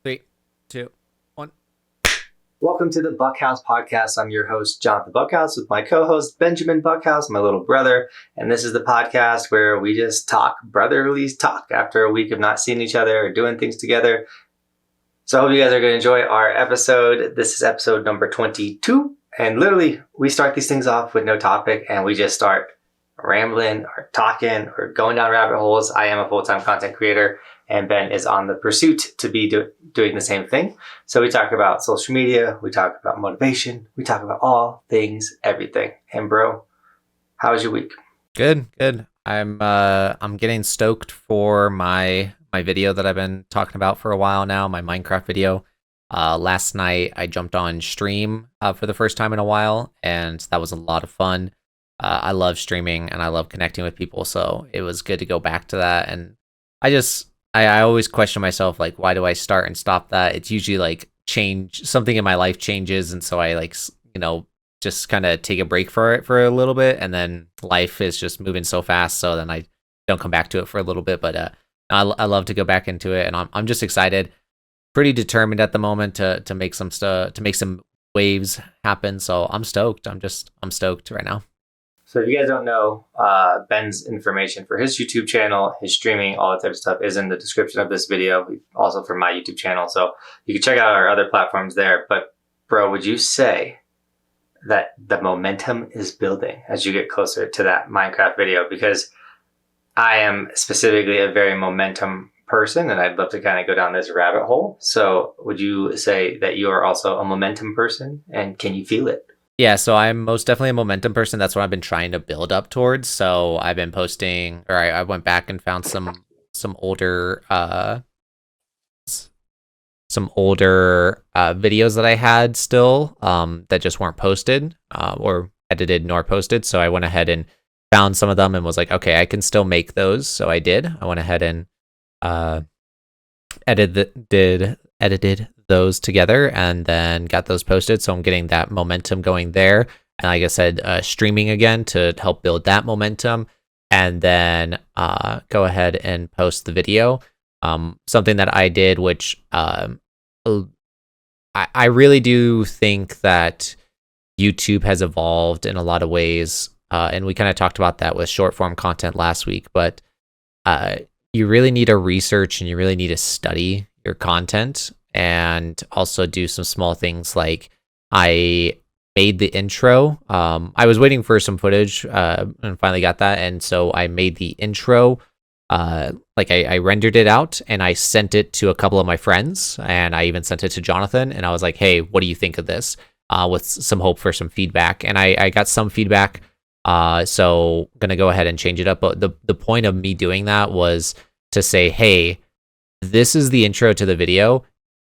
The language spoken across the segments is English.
3, 2, 1. Welcome to the Buckhouse Podcast. I'm your host, Johnathan Buckhouse, with my co-host, Benjamin Buckhouse, my little brother. And this is the podcast where we just talk, brotherly talk, after a week of not seeing each other or doing things together. So I hope you guys are going to enjoy our episode. This is episode number 22. And literally, we start these things off with no topic, and we just start rambling or talking or going down rabbit holes. I am a full-time content creator, and Ben is on the pursuit to be doing the same thing. So we talk about social media, we talk about motivation, we talk about all things, everything. And bro, how was your week? Good. I'm getting stoked for my video that I've been talking about for a while now, my Minecraft video. Last night I jumped on stream for the first time in a while, and that was a lot of fun. I love streaming and I love connecting with people, so it was good to go back to that. And I always question myself, like, why do I start and stop that? It's usually like something in my life changes, and so I just kind of take a break for it for a little bit, and then life is just moving so fast, so then I don't come back to it for a little bit. But I love to go back into it, and I'm just excited, pretty determined at the moment to make some waves happen. So I'm stoked. I'm stoked right now. So if you guys don't know, Ben's information for his YouTube channel, his streaming, all that type of stuff is in the description of this video, also for my YouTube channel. So you can check out our other platforms there. But bro, would you say that the momentum is building as you get closer to that Minecraft video? Because I am specifically a very momentum person, and I'd love to kind of go down this rabbit hole. So would you say that you are also a momentum person, and can you feel it? Yeah, so I'm most definitely a momentum person. That's what I've been trying to build up towards. So I've been posting, or I went back and found some older videos that I had still that just weren't posted or edited nor posted. So I went ahead and found some of them and was like, okay, I can still make those. So I did. I went ahead and edited those together and then got those posted. So I'm getting that momentum going there. And like I said, streaming again to help build that momentum, and then go ahead and post the video. Something that I did, which I really do think that YouTube has evolved in a lot of ways. And we kind of talked about that with short form content last week, but you really need to research and you really need to study your content, and also do some small things. Like I made the intro. I was waiting for some footage and finally got that. And so I made the intro. I rendered it out and I sent it to a couple of my friends, and I even sent it to Johnathan, and I was like, hey, what do you think of this? With some hope for some feedback. And I got some feedback. So I'm going to go ahead and change it up. But the point of me doing that was to say, hey, this is the intro to the video.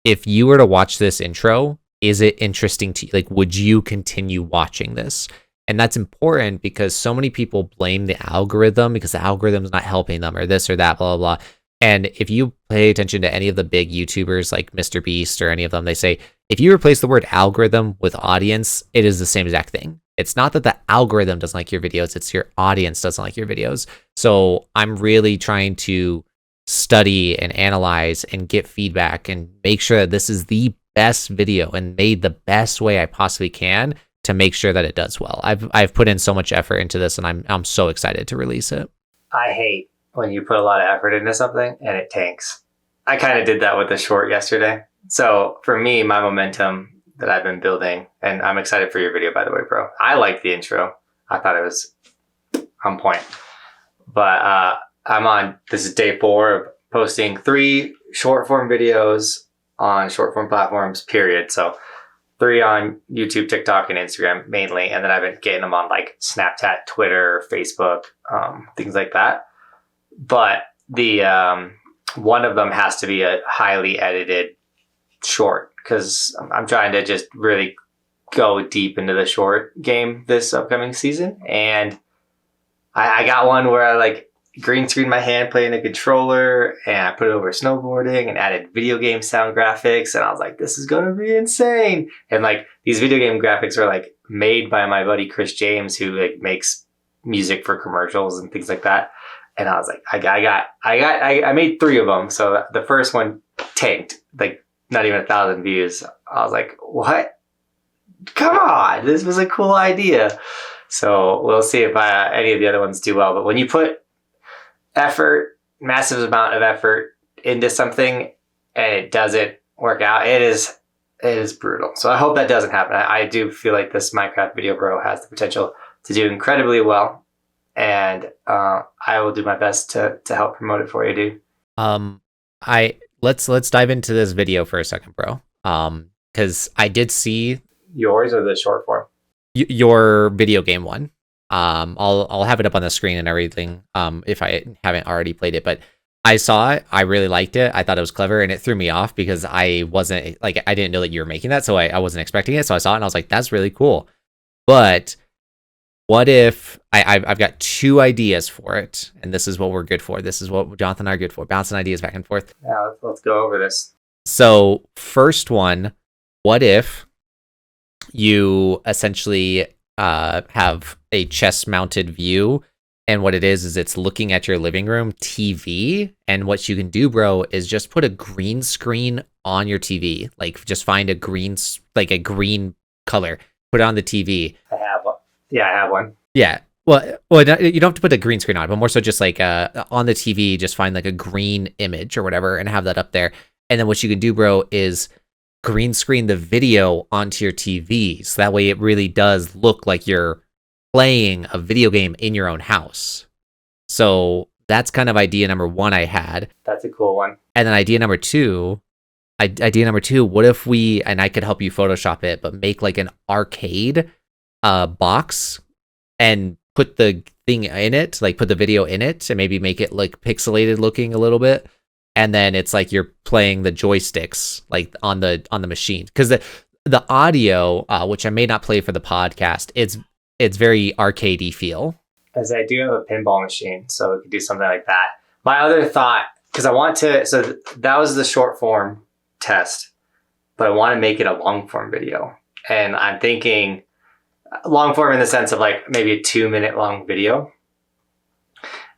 If you were to watch this intro, is it interesting to you? Like, would you continue watching this? And that's important because so many people blame the algorithm because the algorithm's not helping them or this or that, blah, blah, blah. And if you pay attention to any of the big YouTubers like Mr. Beast or any of them, they say, if you replace the word algorithm with audience, it is the same exact thing. It's not that the algorithm doesn't like your videos, it's your audience doesn't like your videos. So I'm really trying to study and analyze and get feedback and make sure that this is the best video and made the best way I possibly can to make sure that it does well. I've put in so much effort into this, and I'm so excited to release it. I hate when you put a lot of effort into something and it tanks. I kind of did that with the short yesterday. So for me, my momentum that I've been building, and I'm excited for your video, by the way, bro. I like the intro. I thought it was on point. But this is day 4 of posting 3 short form videos on short form platforms, period. So 3 on YouTube, TikTok, and Instagram mainly. And then I've been getting them on like Snapchat, Twitter, Facebook, things like that. But the one of them has to be a highly edited short, because I'm trying to just really go deep into the short game this upcoming season. And I got one where I like green screen my hand playing a controller, and I put it over snowboarding and added video game sound graphics, and I was like, this is gonna be insane. And like these video game graphics are like made by my buddy Chris James, who like makes music for commercials and things like that. And I was like, I made 3 of them. So the first one tanked, like not even 1,000 views. I was like, what? Come on, this was a cool idea. So we'll see if any of the other ones do well. But when you put effort, massive amount of effort into something and it doesn't work out, it is brutal. So I hope that doesn't happen. I do feel like this Minecraft Video Bro has the potential to do incredibly well. And I will do my best to help promote it for you, dude. Let's dive into this video for a second, bro. Because I did see yours or the short form. Your video game one. I'll have it up on the screen and everything. If I haven't already played it, but I saw it. I really liked it. I thought it was clever, and it threw me off because I wasn't like I didn't know that you were making that, so I wasn't expecting it. So I saw it and I was like, that's really cool. But what if I've got two ideas for it, and this is what we're good for. This is what Johnathan and I are good for, bouncing ideas back and forth. Yeah, let's go over this. So first one, what if you essentially have a chest-mounted view, and what it is it's looking at your living room TV, and what you can do, bro, is just put a green screen on your TV. Like, just find a green color, put it on the TV. I have one. Yeah, I have one. Yeah. Well, you don't have to put a green screen on it, but more so just like on the TV, just find like a green image or whatever and have that up there. And then what you can do, bro, is green screen the video onto your TV. So that way it really does look like you're playing a video game in your own house. So that's kind of idea number one I had. That's a cool one. And then idea number two, what if and I could help you Photoshop it, but make like an arcade box and put the thing in it, like put the video in it and maybe make it like pixelated looking a little bit. And then it's like you're playing the joysticks like on the machine. Because the audio, which I may not play for the podcast, it's very arcadey feel. As I do have a pinball machine, so we could do something like that. My other thought, because I want to, so that was the short form test, but I want to make it a long form video. And I'm thinking long form in the sense of like maybe a 2-minute long video.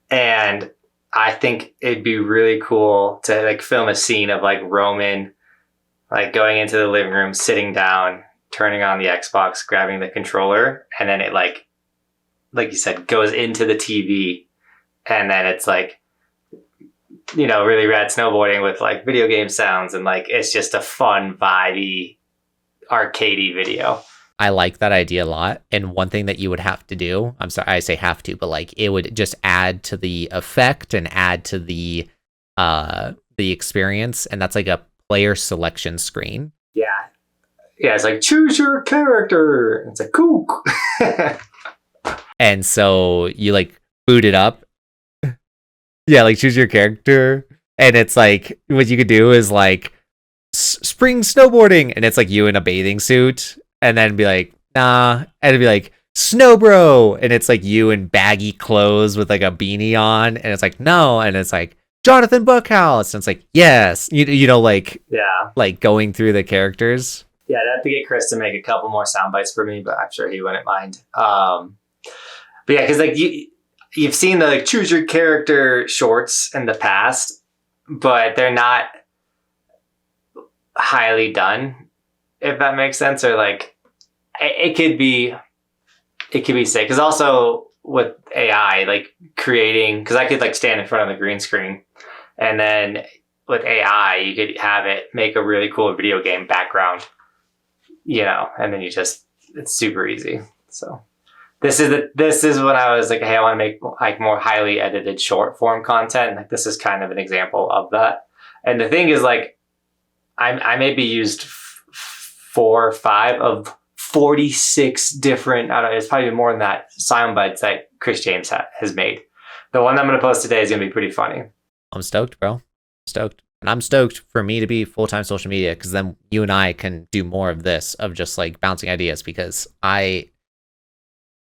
And I think it'd be really cool to like film a scene of like Roman, like going into the living room, sitting down, turning on the Xbox, grabbing the controller, and then it like you said, goes into the TV, and then it's like, you know, really rad snowboarding with like video game sounds, and like it's just a fun, vibey, arcadey video. I like that idea a lot. And one thing that you would have to do, I'm sorry, I say have to, but like it would just add to the effect and add to the experience, and that's like a player selection screen. Yeah. Yeah, it's like choose your character. It's like cool. And so you like boot it up. Yeah, like choose your character. And it's like what you could do is like spring snowboarding, and it's like you in a bathing suit, and then be like, nah, and it'd be like snow bro, and it's like you in baggy clothes with like a beanie on, and it's like no, and it's like Johnathan Buckhouse, and it's like yes, you know, like yeah, like going through the characters. Yeah, I'd have to get Chris to make a couple more sound bites for me, but I'm sure he wouldn't mind. But yeah, because like you've seen the like choose your character shorts in the past, but they're not highly done, if that makes sense. Or like it could be sick. Because also with AI, like creating, because I could like stand in front of the green screen, and then with AI, you could have it make a really cool video game background, you know, and then it's super easy. So this is when I was like, hey, I want to make like more highly edited short form content. And like, this is kind of an example of that. And the thing is like, I maybe used 4 or 5 of 46 different, I don't know, it's probably more than that, sound bites that Chris James has made. The one I'm going to post today is going to be pretty funny. I'm stoked, bro. Stoked. And I'm stoked for me to be full-time social media, because then you and I can do more of this, of just like bouncing ideas, because I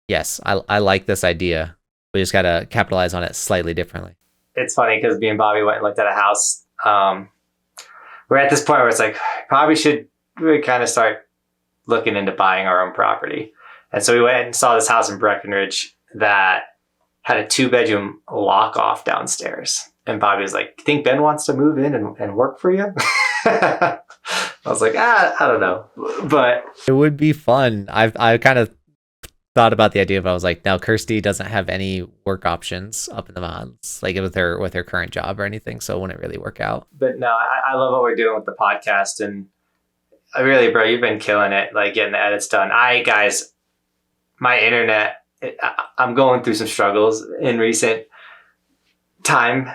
like this idea. We just got to capitalize on it slightly differently. It's funny because me and Bobby went and looked at a house. We're at this point where it's like, probably should really kind of start looking into buying our own property. And so we went and saw this house in Breckenridge that had a 2-bedroom lock off downstairs. And Bobby was like, think Ben wants to move in and work for you? I was like, I don't know, but It would be fun. I kind of thought about the idea, but I was like, no, Kirsty doesn't have any work options up in the mountains, like with her current job or anything, so it wouldn't really work out. but no, I love what we're doing with the podcast, and I really, bro, you've been killing it, like getting the edits done. Guys, my internet, I'm going through some struggles in recent time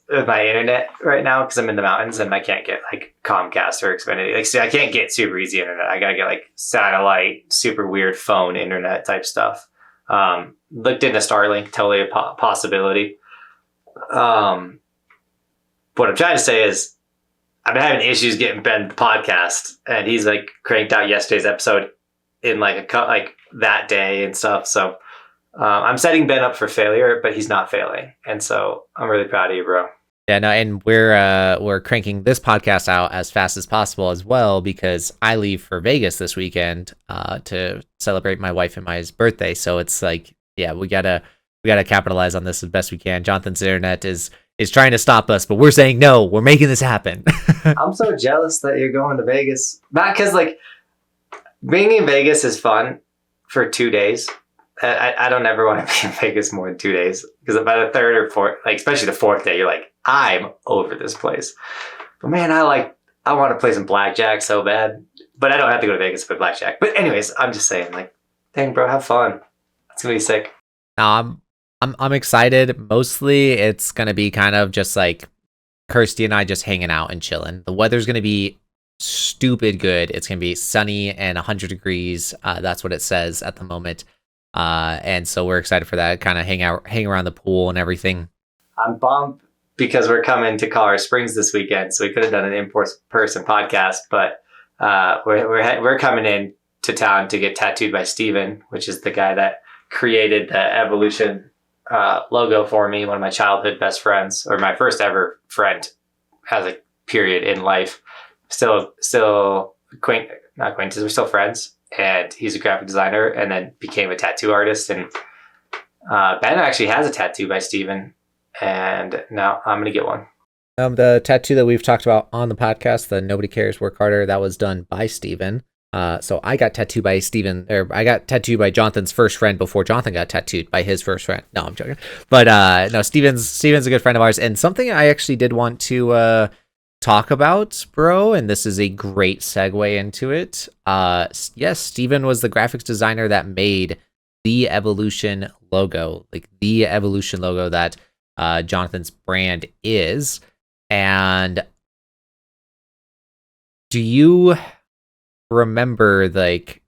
with my internet right now because I'm in the mountains and I can't get like Comcast or Xfinity. Like, see, I can't get super easy internet. I gotta get like satellite, super weird phone internet type stuff. Looked into Starlink, totally a possibility. What I'm trying to say is I've been having issues getting Ben the podcast, and he's like cranked out yesterday's episode in like that day and stuff. So I'm setting Ben up for failure, but he's not failing, and so I'm really proud of you, bro. Yeah, no, and we're cranking this podcast out as fast as possible as well because I leave for Vegas this weekend to celebrate my wife and my birthday. So it's like, yeah, we gotta capitalize on this as best we can. Jonathan's internet is trying to stop us, but we're saying no, we're making this happen. I'm so jealous that you're going to Vegas. Not because like being in Vegas is fun for 2 days. I don't ever want to be in Vegas more than 2 days because by the third or fourth, like especially the fourth day, you're like, I'm over this place. But man, I want to play some blackjack so bad, but I don't have to go to Vegas to play blackjack. But anyways, I'm just saying, like, dang, bro, have fun. It's gonna be sick. Now I'm excited. Mostly, it's gonna be kind of just like Kirsty and I just hanging out and chilling. The weather's gonna be stupid good. It's gonna be sunny and 100 degrees. That's what it says at the moment. And so we're excited for that. Kind of hang around the pool and everything. I'm bummed because we're coming to Colorado Springs this weekend, so we could have done an in-person podcast, but we're coming in to town to get tattooed by Steven, which is the guy that created the Evolution logo for me, one of my childhood best friends, or my first ever friend as a period in life. Still not acquaintances, we're still friends. And he's a graphic designer and then became a tattoo artist. And Ben actually has a tattoo by Steven. And now I'm going to get one. The tattoo that we've talked about on the podcast, the Nobody Cares Work Harder, that was done by Steven. So I got tattooed by Steven, or I got tattooed by Jonathan's first friend before Jonathan got tattooed by his first friend. No, I'm joking. But no, Steven's a good friend of ours. And something I actually did want to talk about, bro, and this is a great segue into it. Yes, Steven was the graphics designer that made the Evolution logo, like the Evolution logo that Jonathan's brand is. And do you remember like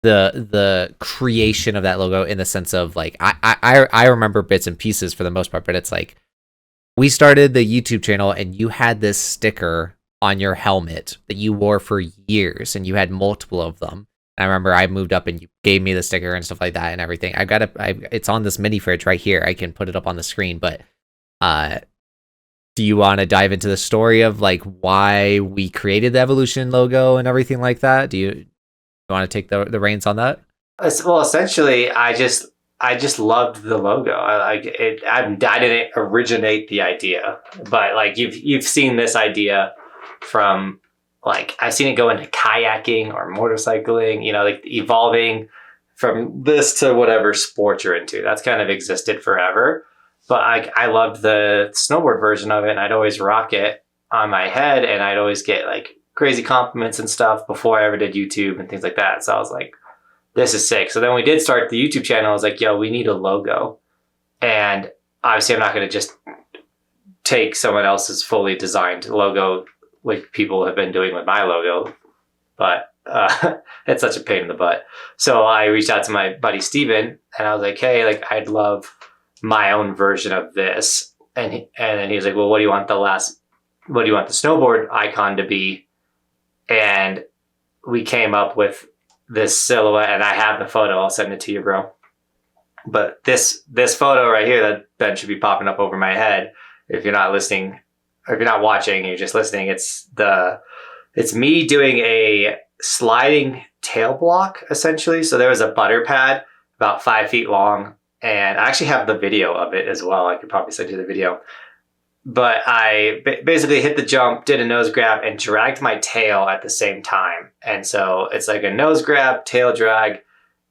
the creation of that logo in the sense of like I remember bits and pieces for the most part, but it's like we started the YouTube channel and you had this sticker on your helmet that you wore for years and you had multiple of them. And I remember I moved up and you gave me the sticker and stuff like that and everything. It's on this mini fridge right here. I can put it up on the screen, but do you want to dive into the story of like why we created the Evolution logo and everything like that? Do you want to take the reins on that? Well, essentially, I just loved the logo. I didn't originate the idea, but like you've seen this idea from like I've seen it go into kayaking or motorcycling, you know, like evolving from this to whatever sport you're into. That's kind of existed forever. But I loved the snowboard version of it, and I'd always rock it on my head, and I'd always get like crazy compliments and stuff before I ever did YouTube and things like that. So I was like, this is sick. So then we did start the YouTube channel. I was like, yo, we need a logo. And obviously I'm not going to just take someone else's fully designed logo like people have been doing with my logo, but it's such a pain in the butt. So I reached out to my buddy Steven and I was like, hey, like I'd love my own version of this. And then he was like, well, what do you want the snowboard icon to be? And we came up with this silhouette, and I have the photo. I'll send it to you, bro. But this photo right here that should be popping up over my head. If you're not listening, or if you're not watching, you're just listening. It's me doing a sliding tail block essentially. So there was a butter pad about 5 feet long, and I actually have the video of it as well. I could probably send you the video. but I basically hit the jump, did a nose grab, and dragged my tail at the same time. And so it's like a nose grab, tail drag,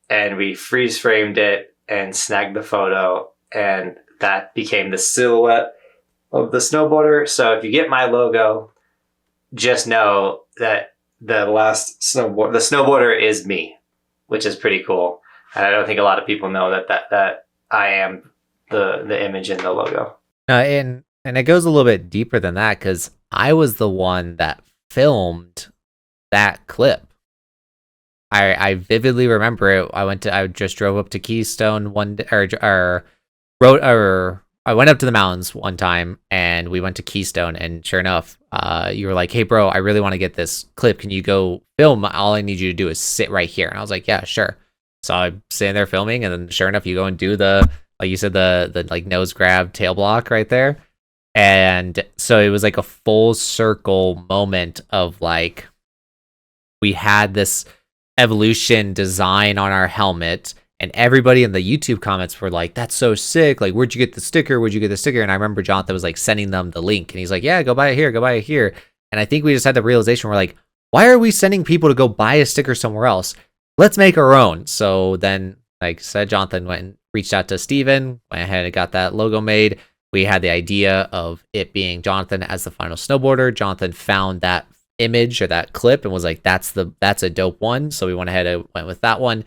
and we freeze framed it and snagged the photo. And that became the silhouette of the snowboarder. So if you get my logo, just know that the snowboarder is me, which is pretty cool. And I don't think a lot of people know that I am the image in the logo. And it goes a little bit deeper than that, because I was the one that filmed that clip. I vividly remember it. I just drove up to Keystone one day, I went up to the mountains one time and we went to Keystone, and sure enough, you were like, "Hey bro, I really want to get this clip. Can you go film? All I need you to do is sit right here." And I was like, "Yeah, sure." So I'm sitting there filming, and then sure enough, you go and do like you said, the like nose grab tail block right there. And so it was like a full circle moment of like, we had this evolution design on our helmet, and everybody in the YouTube comments were like, "That's so sick. Like, where'd you get the sticker? Where'd you get the sticker?" And I remember Johnathan was like sending them the link, and he's like, "Yeah, go buy it here, go buy it here." And I think we just had the realization, we're like, why are we sending people to go buy a sticker somewhere else? Let's make our own. So then, like I said, Johnathan went and reached out to Steven, went ahead and got that logo made. We had the idea of it being Johnathan as the final snowboarder. Johnathan found that image or that clip and was like, that's a dope one. So we went ahead and went with that one.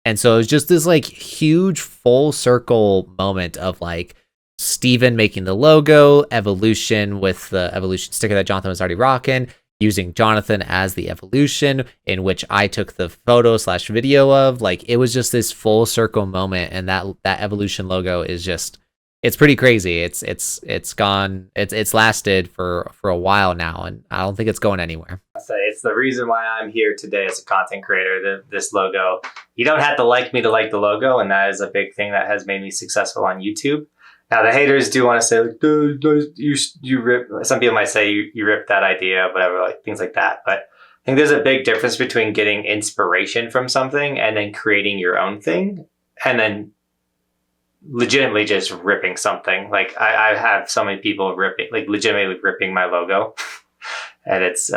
And so it was just this like huge full circle moment of like Steven making the logo, evolution with the evolution sticker that Johnathan was already rocking, using Johnathan as the evolution, in which I took the photo / video of. Like, it was just this full circle moment, and that evolution logo is just, it's pretty crazy. It's lasted for a while now, and I don't think it's going anywhere. It's the reason why I'm here today as a content creator. This logo, you don't have to like me to like the logo, and that is a big thing that has made me successful on YouTube. Now the haters do want to say like, "Dude, you rip." Some people might say you ripped that idea, whatever, like things like that. But I think there's a big difference between getting inspiration from something and then creating your own thing, and then legitimately just ripping something. Like I have so many people legitimately ripping my logo, and it's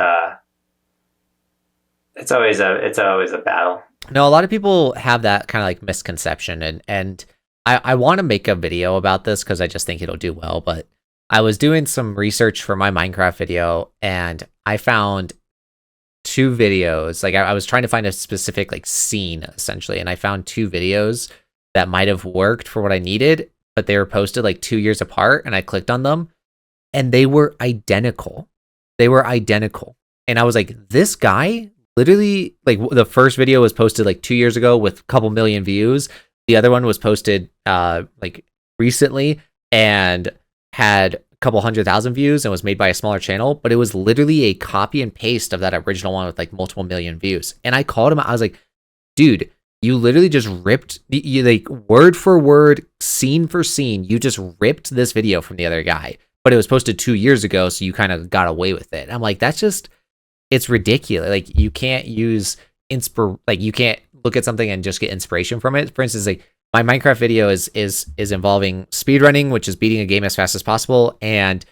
always a battle. No, a lot of people have that kind of like misconception, and I want to make a video about this because I just think it'll do well. But I was doing some research for my Minecraft video, and I found two videos. Like I was trying to find a specific like scene essentially, and I found two videos that might have worked for what I needed, but they were posted like 2 years apart, and I clicked on them and they were identical. And I was like, this guy literally, like, the first video was posted like 2 years ago with a couple million views. The other one was posted like recently and had a couple 100,000 views and was made by a smaller channel, but it was literally a copy and paste of that original one with like multiple million views. And I called him, I was like, "Dude, you literally just ripped, you like word for word, scene for scene, you just ripped this video from the other guy, but it was posted 2 years ago, so you kind of got away with it." And I'm like, that's just, it's ridiculous. Like, you can't use you can't look at something and just get inspiration from it. For instance, like my Minecraft video is involving speedrunning, which is beating a game as fast as possible, and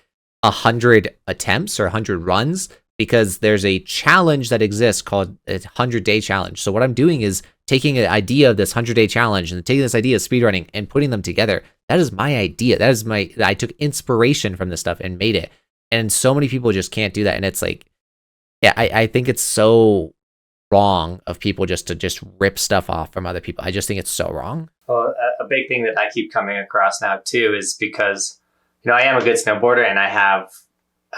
100 attempts or 100 runs, because there's a challenge that exists called a 100-day challenge. So what I'm doing is taking an idea of this 100-day challenge and taking this idea of speedrunning and putting them together. That is my idea. I took inspiration from this stuff and made it. And so many people just can't do that. And it's like, yeah, I think it's so wrong of people just to rip stuff off from other people. I just think it's so wrong. Well, a big thing that I keep coming across now too is because, I am a good snowboarder and I have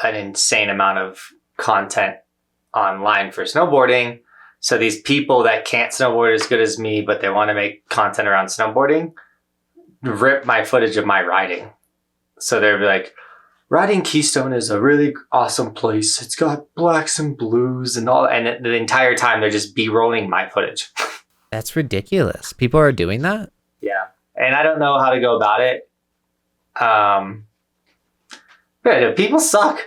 an insane amount of content online for snowboarding. So these people that can't snowboard as good as me, but they want to make content around snowboarding, rip my footage of my riding. So they'll be like, "Riding Keystone is a really awesome place. It's got blacks and blues and all." And the entire time they're just B-rolling my footage. That's ridiculous. People are doing that? Yeah. And I don't know how to go about it. But people suck.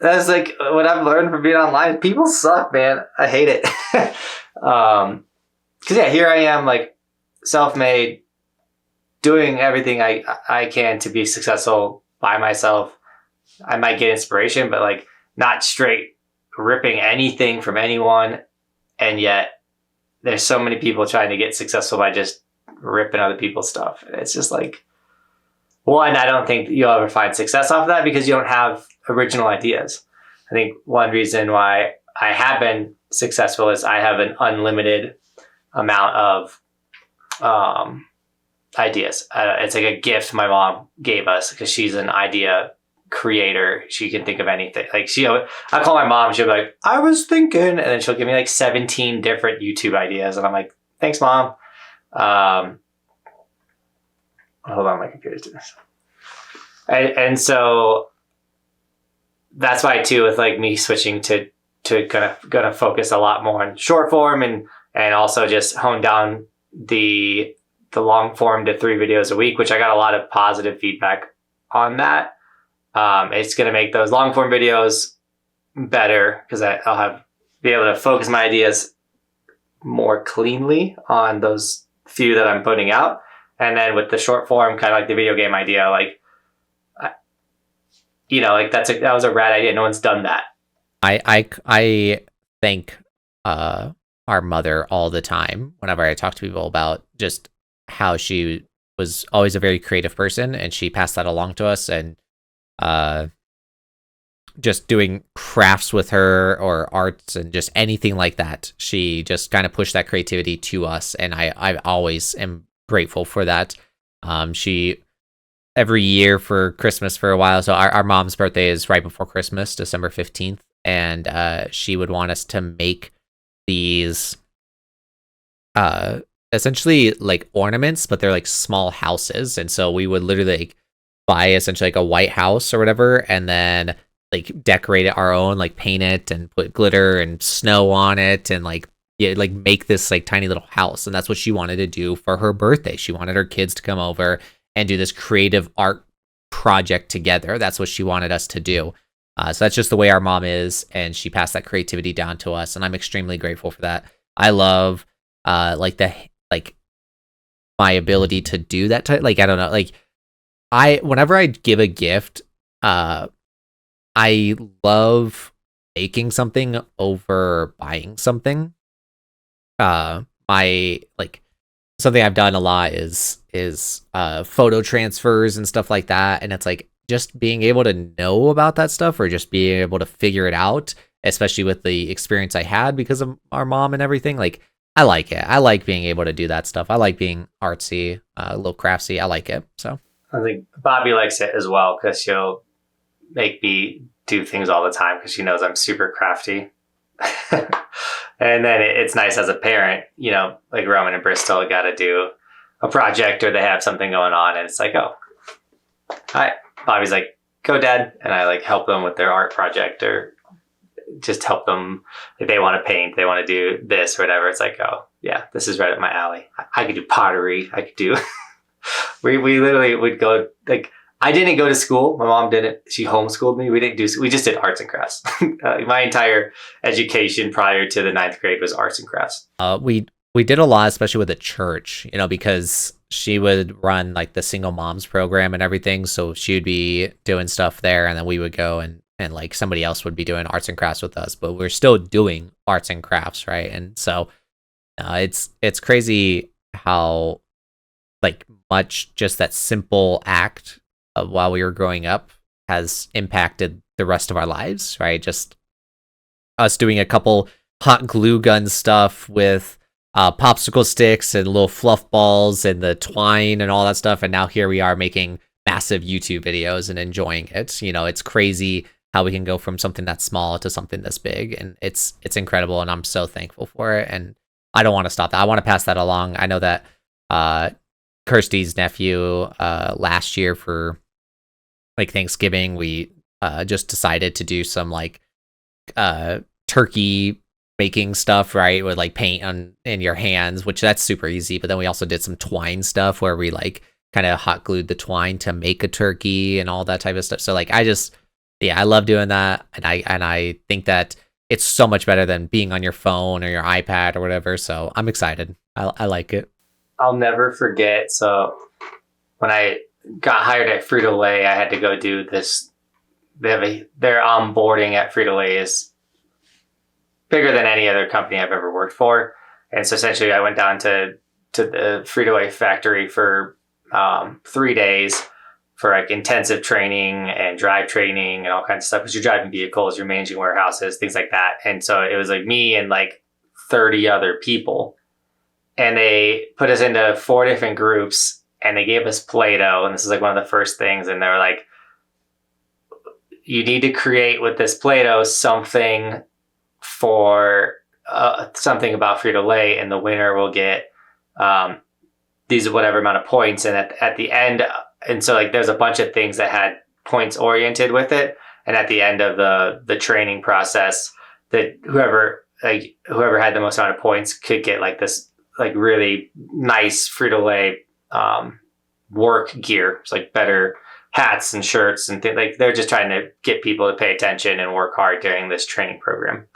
That's like what I've learned from being online. People suck, man. I hate it. Cause yeah, here I am, like, self-made, doing everything I can to be successful by myself. I might get inspiration, but like not straight ripping anything from anyone. And yet there's so many people trying to get successful by just ripping other people's stuff. It's just like, one, I don't think you'll ever find success off of that because you don't have original ideas. I think one reason why I have been successful is I have an unlimited amount of ideas. It's like a gift my mom gave us because she's an idea creator. She can think of anything. Like I call my mom, she'll be like, I was thinking, and then she'll give me like 17 different YouTube ideas. And I'm like, thanks, Mom. Hold on, my computer's doing this. And so that's why too, with like me switching to gonna focus a lot more on short form and also just hone down the long form to 3 videos a week, which I got a lot of positive feedback on that. It's going to make those long form videos better because I'll be able to focus my ideas more cleanly on those few that I'm putting out. And then with the short form, kind of like the video game idea, like, like that was a rad idea. No one's done that. I thank our mother all the time whenever I talk to people about just how she was always a very creative person, and she passed that along to us. And just doing crafts with her or arts and just anything like that, she just kind of pushed that creativity to us, and I always am grateful for that. She every year for Christmas for a while, so our mom's birthday is right before Christmas, December 15th, and she would want us to make these essentially like ornaments, but they're like small houses. And so we would literally like buy essentially like a white house or whatever, and then like decorate it our own, like paint it and put glitter and snow on it, and like make this like tiny little house. And that's what she wanted to do for her birthday. She wanted her kids to come over and do this creative art project together. That's what she wanted us to do. So that's just the way our mom is, and she passed that creativity down to us, and I'm extremely grateful for that. I love my ability to do that type. Like, I don't know, like whenever I give a gift, I love making something over buying something. Something I've done a lot is photo transfers and stuff like that, and it's like just being able to know about that stuff or just being able to figure it out, especially with the experience I had because of our mom and everything. Like, I like it. I like being able to do that stuff. I like being artsy, a little craftsy. I like it. So I think Bobby likes it as well because she'll make me do things all the time because she knows I'm super crafty. And then it's nice as a parent, like Roman and Bristol got to do a project or they have something going on, and it's like, oh, hi. Bobby's like, go, Dad. And I like help them with their art project or just help them if they want to paint, they want to do this or whatever. It's like, oh yeah, this is right up my alley. I could do pottery. I could do, we literally would go, like, I didn't go to school. My mom didn't. She homeschooled me. We just did arts and crafts. My entire education prior to the 9th grade was arts and crafts. We did a lot, especially with the church, because she would run like the single moms program and everything. So she would be doing stuff there, and then we would go and like somebody else would be doing arts and crafts with us, but we're still doing arts and crafts, right? And so it's crazy how like much just that simple act of while we were growing up has impacted the rest of our lives, right? Just us doing a couple hot glue gun stuff with popsicle sticks and little fluff balls and the twine and all that stuff, and now here we are making massive YouTube videos and enjoying it. It's crazy how we can go from something that's small to something that's big, and it's incredible, and I'm so thankful for it, and I don't want to stop that. I want to pass that along. I know that Kirsty's nephew last year for like Thanksgiving, we just decided to do some like turkey making stuff, right, with like paint in your hands, which that's super easy. But then we also did some twine stuff where we like kind of hot glued the twine to make a turkey and all that type of stuff. So like I love doing that, and I think that it's so much better than being on your phone or your iPad or whatever. So I'm excited. I like it. I'll never forget. So when I got hired at Frito-Lay, I had to go do this their onboarding at Frito-Lay is bigger than any other company I've ever worked for. And so essentially I went down to the Frito-Lay factory for 3 days for like intensive training and drive training and all kinds of stuff. Because you're driving vehicles, you're managing warehouses, things like that. And so it was like me and like 30 other people. And they put us into 4 different groups and they gave us Play-Doh. And this is like one of the first things. And they were like, you need to create with this Play-Doh something for something about Frito-Lay, and the winner will get these whatever amount of points. And at the end, and so like there's a bunch of things that had points oriented with it. And at the end of the training process, that whoever had the most amount of points could get like this like really nice Frito-Lay work gear. It's like better hats and shirts and things. Like they're just trying to get people to pay attention and work hard during this training program.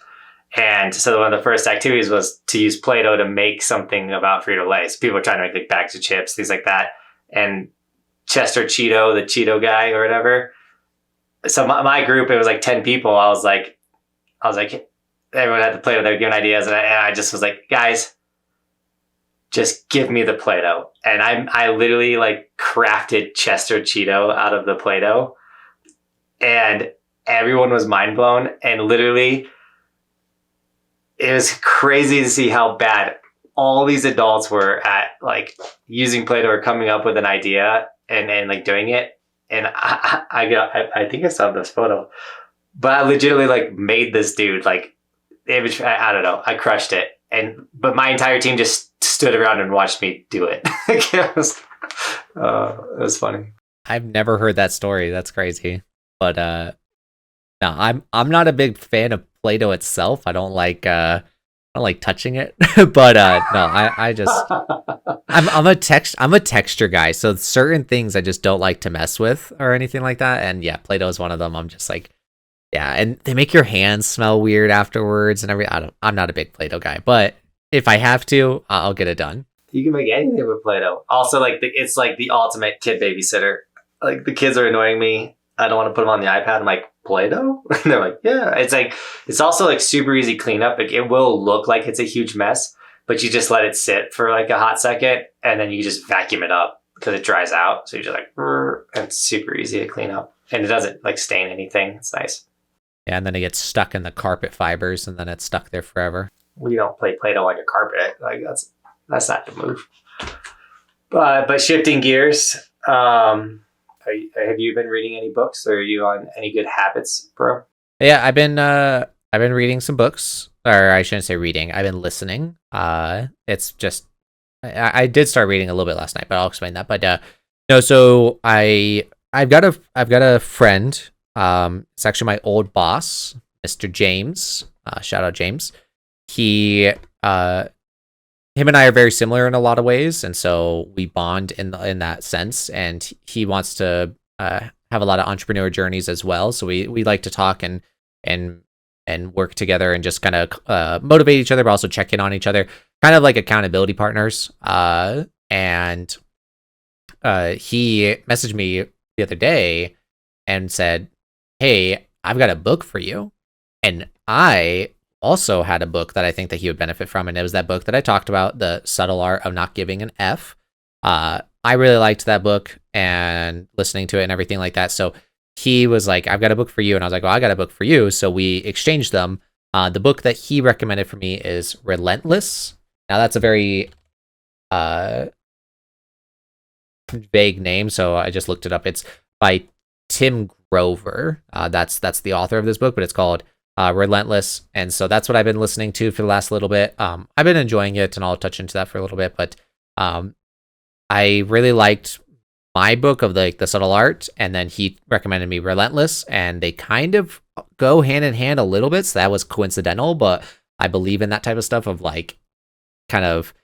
And so one of the first activities was to use Play-Doh to make something about Frito-Lay. So people were trying to make like bags of chips, things like that. And Chester Cheeto, the Cheeto guy or whatever. So my group, it was like 10 people. I was like, everyone had the Play-Doh. They were giving ideas. And I just was like, guys, just give me the Play-Doh. And I literally like crafted Chester Cheeto out of the Play-Doh. And everyone was mind blown. And literally, it was crazy to see how bad all these adults were at like using Play-Doh or coming up with an idea and like doing it. And I think I saw this photo, but I legitimately like made this dude like image. I don't know. I crushed it. But my entire team just stood around and watched me do it. It was funny. I've never heard that story. That's crazy. But no, I'm not a big fan of Play-Doh itself. I don't like touching it. But no, I just I'm a texture guy. So certain things I just don't like to mess with or anything like that. And yeah, Play-Doh is one of them. I'm just like, yeah, and they make your hands smell weird afterwards and I'm not a big Play-Doh guy, but if I have to, I'll get it done. You can make anything with Play-Doh. Also, like it's like the ultimate kid babysitter. Like the kids are annoying me. I don't want to put them on the iPad. I'm like, Play-Doh? And they're like, yeah. It's also like super easy cleanup. Like it will look like it's a huge mess, but you just let it sit for like a hot second and then you just vacuum it up because it dries out. So you're just like, and it's super easy to clean up and it doesn't like stain anything. It's nice. Yeah, and then it gets stuck in the carpet fibers and then it's stuck there forever. We don't play Play-Doh on your carpet. Like that's not the move. But shifting gears, have you been reading any books, or are you on any good habits, bro? Yeah, I've been reading some books, or I shouldn't say reading. I've been listening. It's just I did start reading a little bit last night, but I'll explain that. But no, so I've got a friend. It's actually my old boss, Mr. James. Shout out James. Him and I are very similar in a lot of ways, and so we bond in that sense. And he wants to have a lot of entrepreneur journeys as well. So we like to talk and work together and just kind of motivate each other, but also check in on each other, kind of like accountability partners. And he messaged me the other day and said, "Hey, I've got a book for you," and I also had a book that I think that he would benefit from, and it was that book that I talked about, The Subtle Art of Not Giving an F. I really liked that book and listening to it and everything like that. So he was like, "I've got a book for you," and I was like, "Well, I got a book for you." So we exchanged them. The book that he recommended for me is Relentless. Now that's a very vague name, so I just looked it up. It's by Tim Grover. That's the author of this book, but it's called Relentless. And so that's what I've been listening to for the last little bit. I've been enjoying it, and I'll touch into that for a little bit, but I really liked my book of the subtle art, and then he recommended me Relentless, and they kind of go hand in hand a little bit. So that was coincidental, but I believe in that type of stuff of like kind of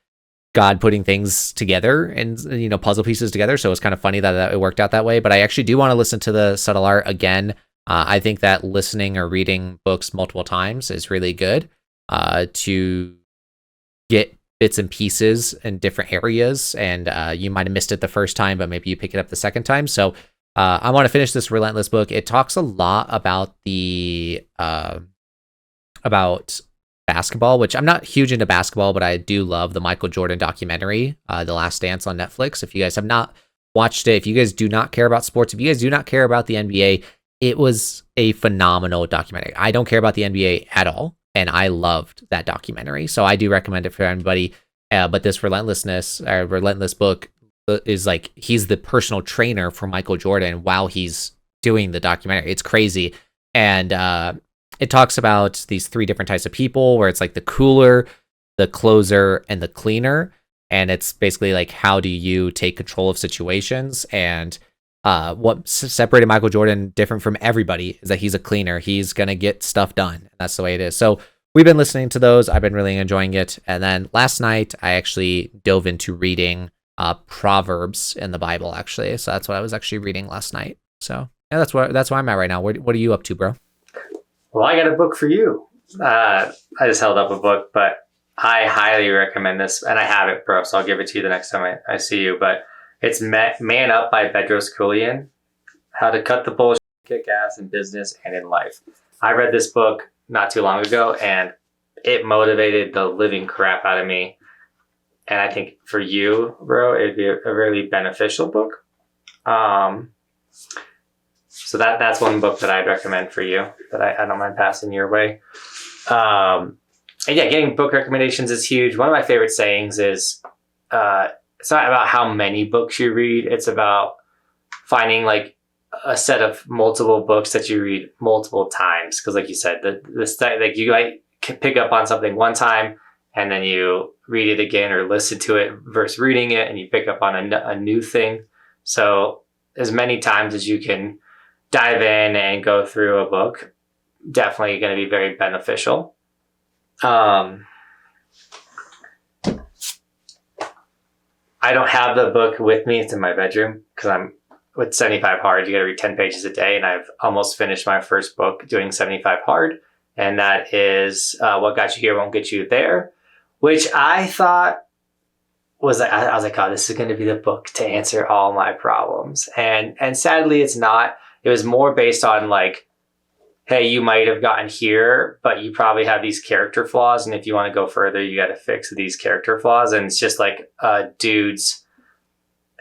God putting things together and, you know, puzzle pieces together. So it's kind of funny that it worked out that way, but I actually do want to listen to the subtle art again. I think that listening or reading books multiple times is really good to get bits and pieces in different areas. And you might have missed it the first time, but maybe you pick it up the second time. So I want to finish this Relentless book. It talks a lot about about basketball, which I'm not huge into basketball, but I do love the Michael Jordan documentary, The Last Dance on Netflix. If you guys have not watched it, if you guys do not care about sports, if you guys do not care about the NBA, it was a phenomenal documentary. I don't care about the NBA at all, and I loved that documentary. So I do recommend it for everybody. But this Relentless book is like, he's the personal trainer for Michael Jordan while he's doing the documentary. It's crazy. And it talks about these 3 different types of people, where it's like the cooler, the closer, and the cleaner. And it's basically like, how do you take control of situations? And what separated Michael Jordan different from everybody is that he's a cleaner. He's going to get stuff done. That's the way it is. So we've been listening to those. I've been really enjoying it. And then last night, I actually dove into reading Proverbs in the Bible, actually. So that's what I was actually reading last night. So yeah, that's where I'm at right now. What are you up to, bro? Well, I got a book for you. I just held up a book, but I highly recommend this, and I have it, bro, so I'll give it to you the next time I see you. But it's Man Up by Bedros Keuilian, How to Cut the Bullshit, Kick Ass in Business and in Life. I read this book not too long ago, and it motivated the living crap out of me. And I think for you, bro, it'd be a really beneficial book. So that's one book that I'd recommend for you that I don't mind passing your way. And yeah, getting book recommendations is huge. One of my favorite sayings is, it's not about how many books you read. It's about finding like a set of multiple books that you read multiple times. Cause like you said, like you might pick up on something one time and then you read it again or listen to it versus reading it, and you pick up on a new thing. So as many times as you can dive in and go through a book, definitely going to be very beneficial. I don't have the book with me. It's in my bedroom because I'm with 75 Hard. You got to read 10 pages a day. And I've almost finished my first book doing 75 Hard. And that is What Got You Here Won't Get You There, which I thought was, I was like, oh, this is going to be the book to answer all my problems. And sadly, it's not. It was more based on like, hey, you might have gotten here, but you probably have these character flaws. And if you want to go further, you got to fix these character flaws. And it's just like dudes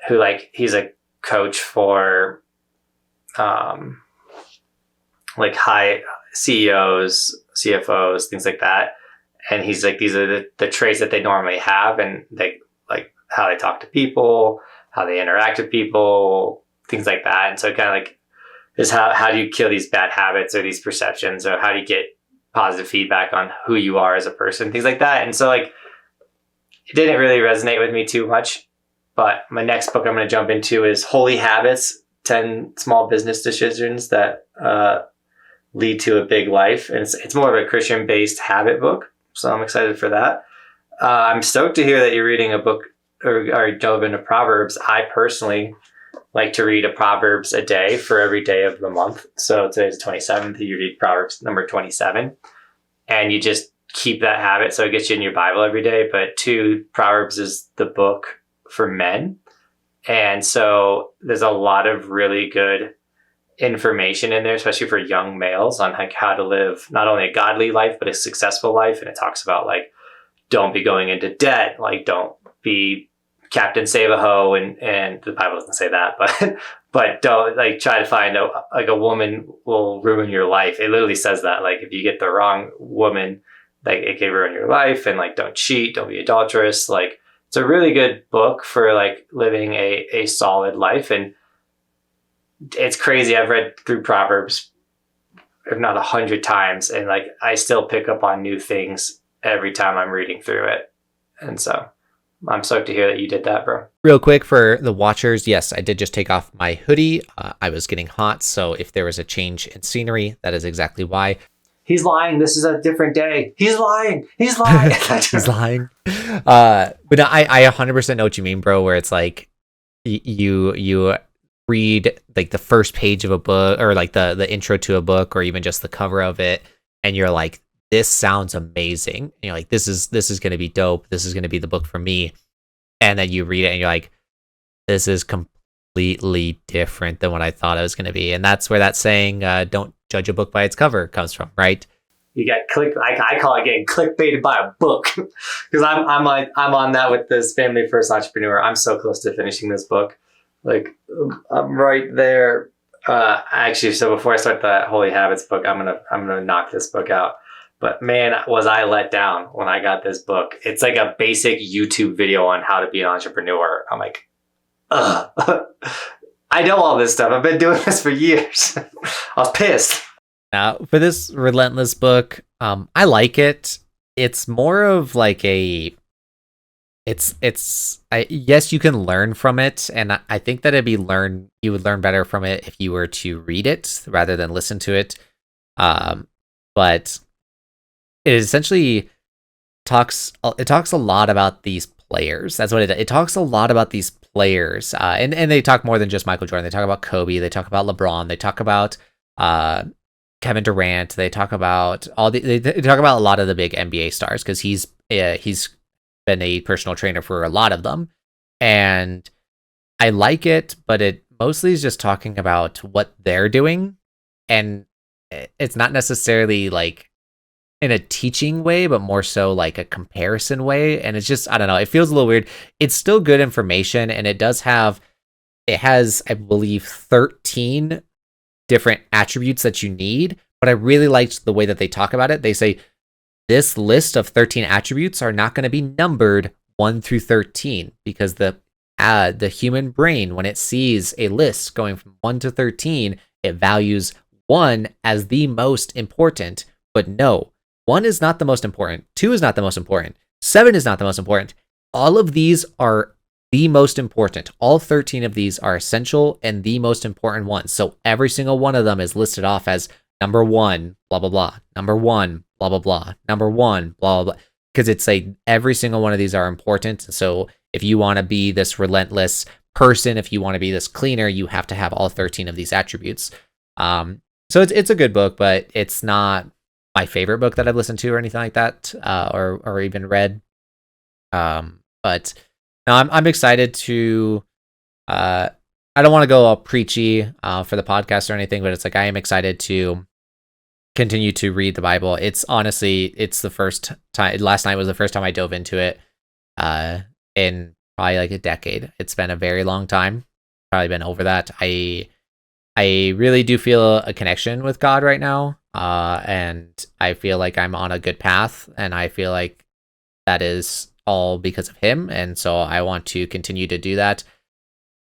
who like, he's a coach for like high CEOs, CFOs, things like that. And he's like, these are the traits that they normally have. And they like how they talk to people, how they interact with people, things like that. And so kind of like, is how do you kill these bad habits or these perceptions, or how do you get positive feedback on who you are as a person, things like that. And so like, it didn't really resonate with me too much, but my next book I'm going to jump into is Holy Habits, 10 Small Business Decisions That Lead to a Big Life. And it's more of a Christian based habit book. So I'm excited for that. I'm stoked to hear that you're reading a book or dove into Proverbs. I personally like to read a Proverbs a day for every day of the month. So today's the 27th, you read Proverbs number 27, and you just keep that habit. So it gets you in your Bible every day. But 2, Proverbs is the book for men. And so there's a lot of really good information in there, especially for young males, on like how to live not only a godly life, but a successful life. And it talks about like, don't be going into debt. Like, don't be Captain Save a Hoe, and the Bible doesn't say that, but don't like try to find a woman will ruin your life. It literally says that, like, if you get the wrong woman, like it can ruin your life. And like, don't cheat, don't be adulterous. Like, it's a really good book for like living a solid life. And it's crazy. I've read through Proverbs, if not 100 times, and like I still pick up on new things every time I'm reading through it. And so I'm stoked to hear that you did that, bro. Real quick for the watchers, yes, I did just take off my hoodie. I was getting hot, so if there was a change in scenery, that is exactly why. He's lying. This is a different day. He's lying. He's lying. He's lying. But I 100% know what you mean, bro, where it's like you read like the first page of a book, or like the intro to a book, or even just the cover of it, and you're like, this sounds amazing. And you're like, this is going to be dope. This is going to be the book for me. And then you read it and you're like, this is completely different than what I thought it was going to be. And that's where that saying, don't judge a book by its cover, comes from, right? You got I call it getting clickbaited by a book, because I'm on that with this Family First Entrepreneur. I'm so close to finishing this book. Like, I'm right there. Actually, so before I start the Holy Habits book, I'm gonna knock this book out. But man, was I let down when I got this book. It's like a basic YouTube video on how to be an entrepreneur. I'm like, ugh. I know all this stuff. I've been doing this for years. I was pissed. Now, for this Relentless book, I like it. It's more of like yes, you can learn from it, and I think that you would learn better from it if you were to read it rather than listen to it. But it essentially talks a lot about these players. That's what it talks a lot about these players, and they talk more than just Michael Jordan. They talk about Kobe. They talk about LeBron. They talk about Kevin Durant. They talk about they talk about a lot of the big NBA stars, because he's been a personal trainer for a lot of them, and I like it, but it mostly is just talking about what they're doing, and it's not necessarily like in a teaching way, but more so like a comparison way. And it's just, I don't know, it feels a little weird. It's still good information, and it has, I believe, 13 different attributes that you need, but I really liked the way that they talk about it. They say this list of 13 attributes are not going to be numbered 1 through 13, because the human brain, when it sees a list going from 1 to 13, it values 1 as the most important. But no, 1 is not the most important. 2 is not the most important. 7 is not the most important. All of these are the most important. All 13 of these are essential and the most important ones. So every single one of them is listed off as number 1, blah, blah, blah. Number 1, blah, blah, blah. Number 1, blah, blah, blah. Because it's like every single one of these are important. So if you want to be this relentless person, if you want to be this cleaner, you have to have all 13 of these attributes. So it's a good book, but it's not my favorite book that I've listened to or anything like that, or even read. But no, I'm excited to. I don't want to go all preachy for the podcast or anything, but it's like I am excited to continue to read the Bible. It's the first time. Last night was the first time I dove into it in probably like a decade. It's been a very long time. Probably been over that. I really do feel a connection with God right now, and I feel like I'm on a good path, and I feel like that is all because of Him, and so I want to continue to do that.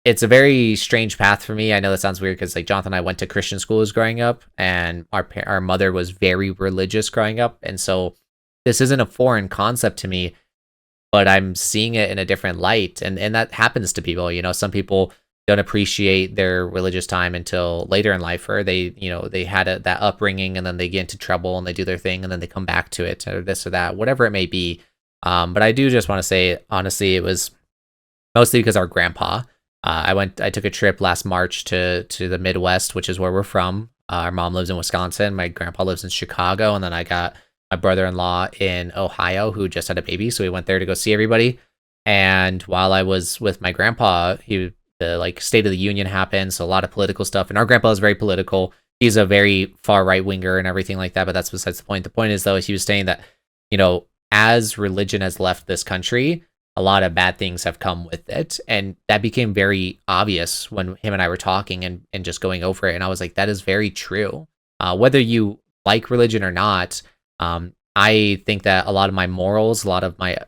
It's a very strange path for me. I know that sounds weird, because like Johnathan and I went to Christian schools growing up, and our mother was very religious growing up, and so this isn't a foreign concept to me, but I'm seeing it in a different light, and that happens to people. You know, some people don't appreciate their religious time until later in life, or they had that upbringing, and then they get into trouble and they do their thing, and then they come back to it, or this or that, whatever it may be. But I do just want to say, honestly, it was mostly because our grandpa. I took a trip last March to the Midwest, which is where we're from. Our mom lives in Wisconsin. My grandpa lives in Chicago, and then I got my brother-in-law in Ohio who just had a baby, so we went there to go see everybody. And while I was with my grandpa, the State of the Union happened, so a lot of political stuff. And our grandpa is very political. He's a very far right winger and everything like that. But that's besides the point. The point is, though, he was saying that, as religion has left this country, a lot of bad things have come with it. And that became very obvious when him and I were talking and just going over it. And I was like, that is very true. Whether you like religion or not, I think that a lot of my morals, a lot of my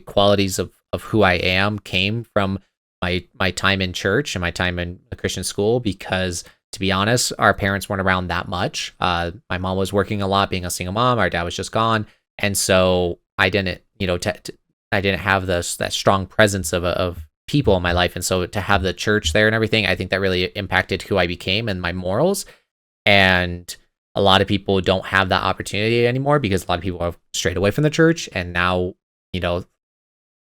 qualities of who I am came from my time in church and my time in a Christian school, because to be honest, our parents weren't around that much. My mom was working a lot, being a single mom. Our dad was just gone. And so I didn't, I didn't have that strong presence of people in my life. And so to have the church there and everything, I think that really impacted who I became and my morals. And a lot of people don't have that opportunity anymore, because a lot of people have strayed away from the church. And now,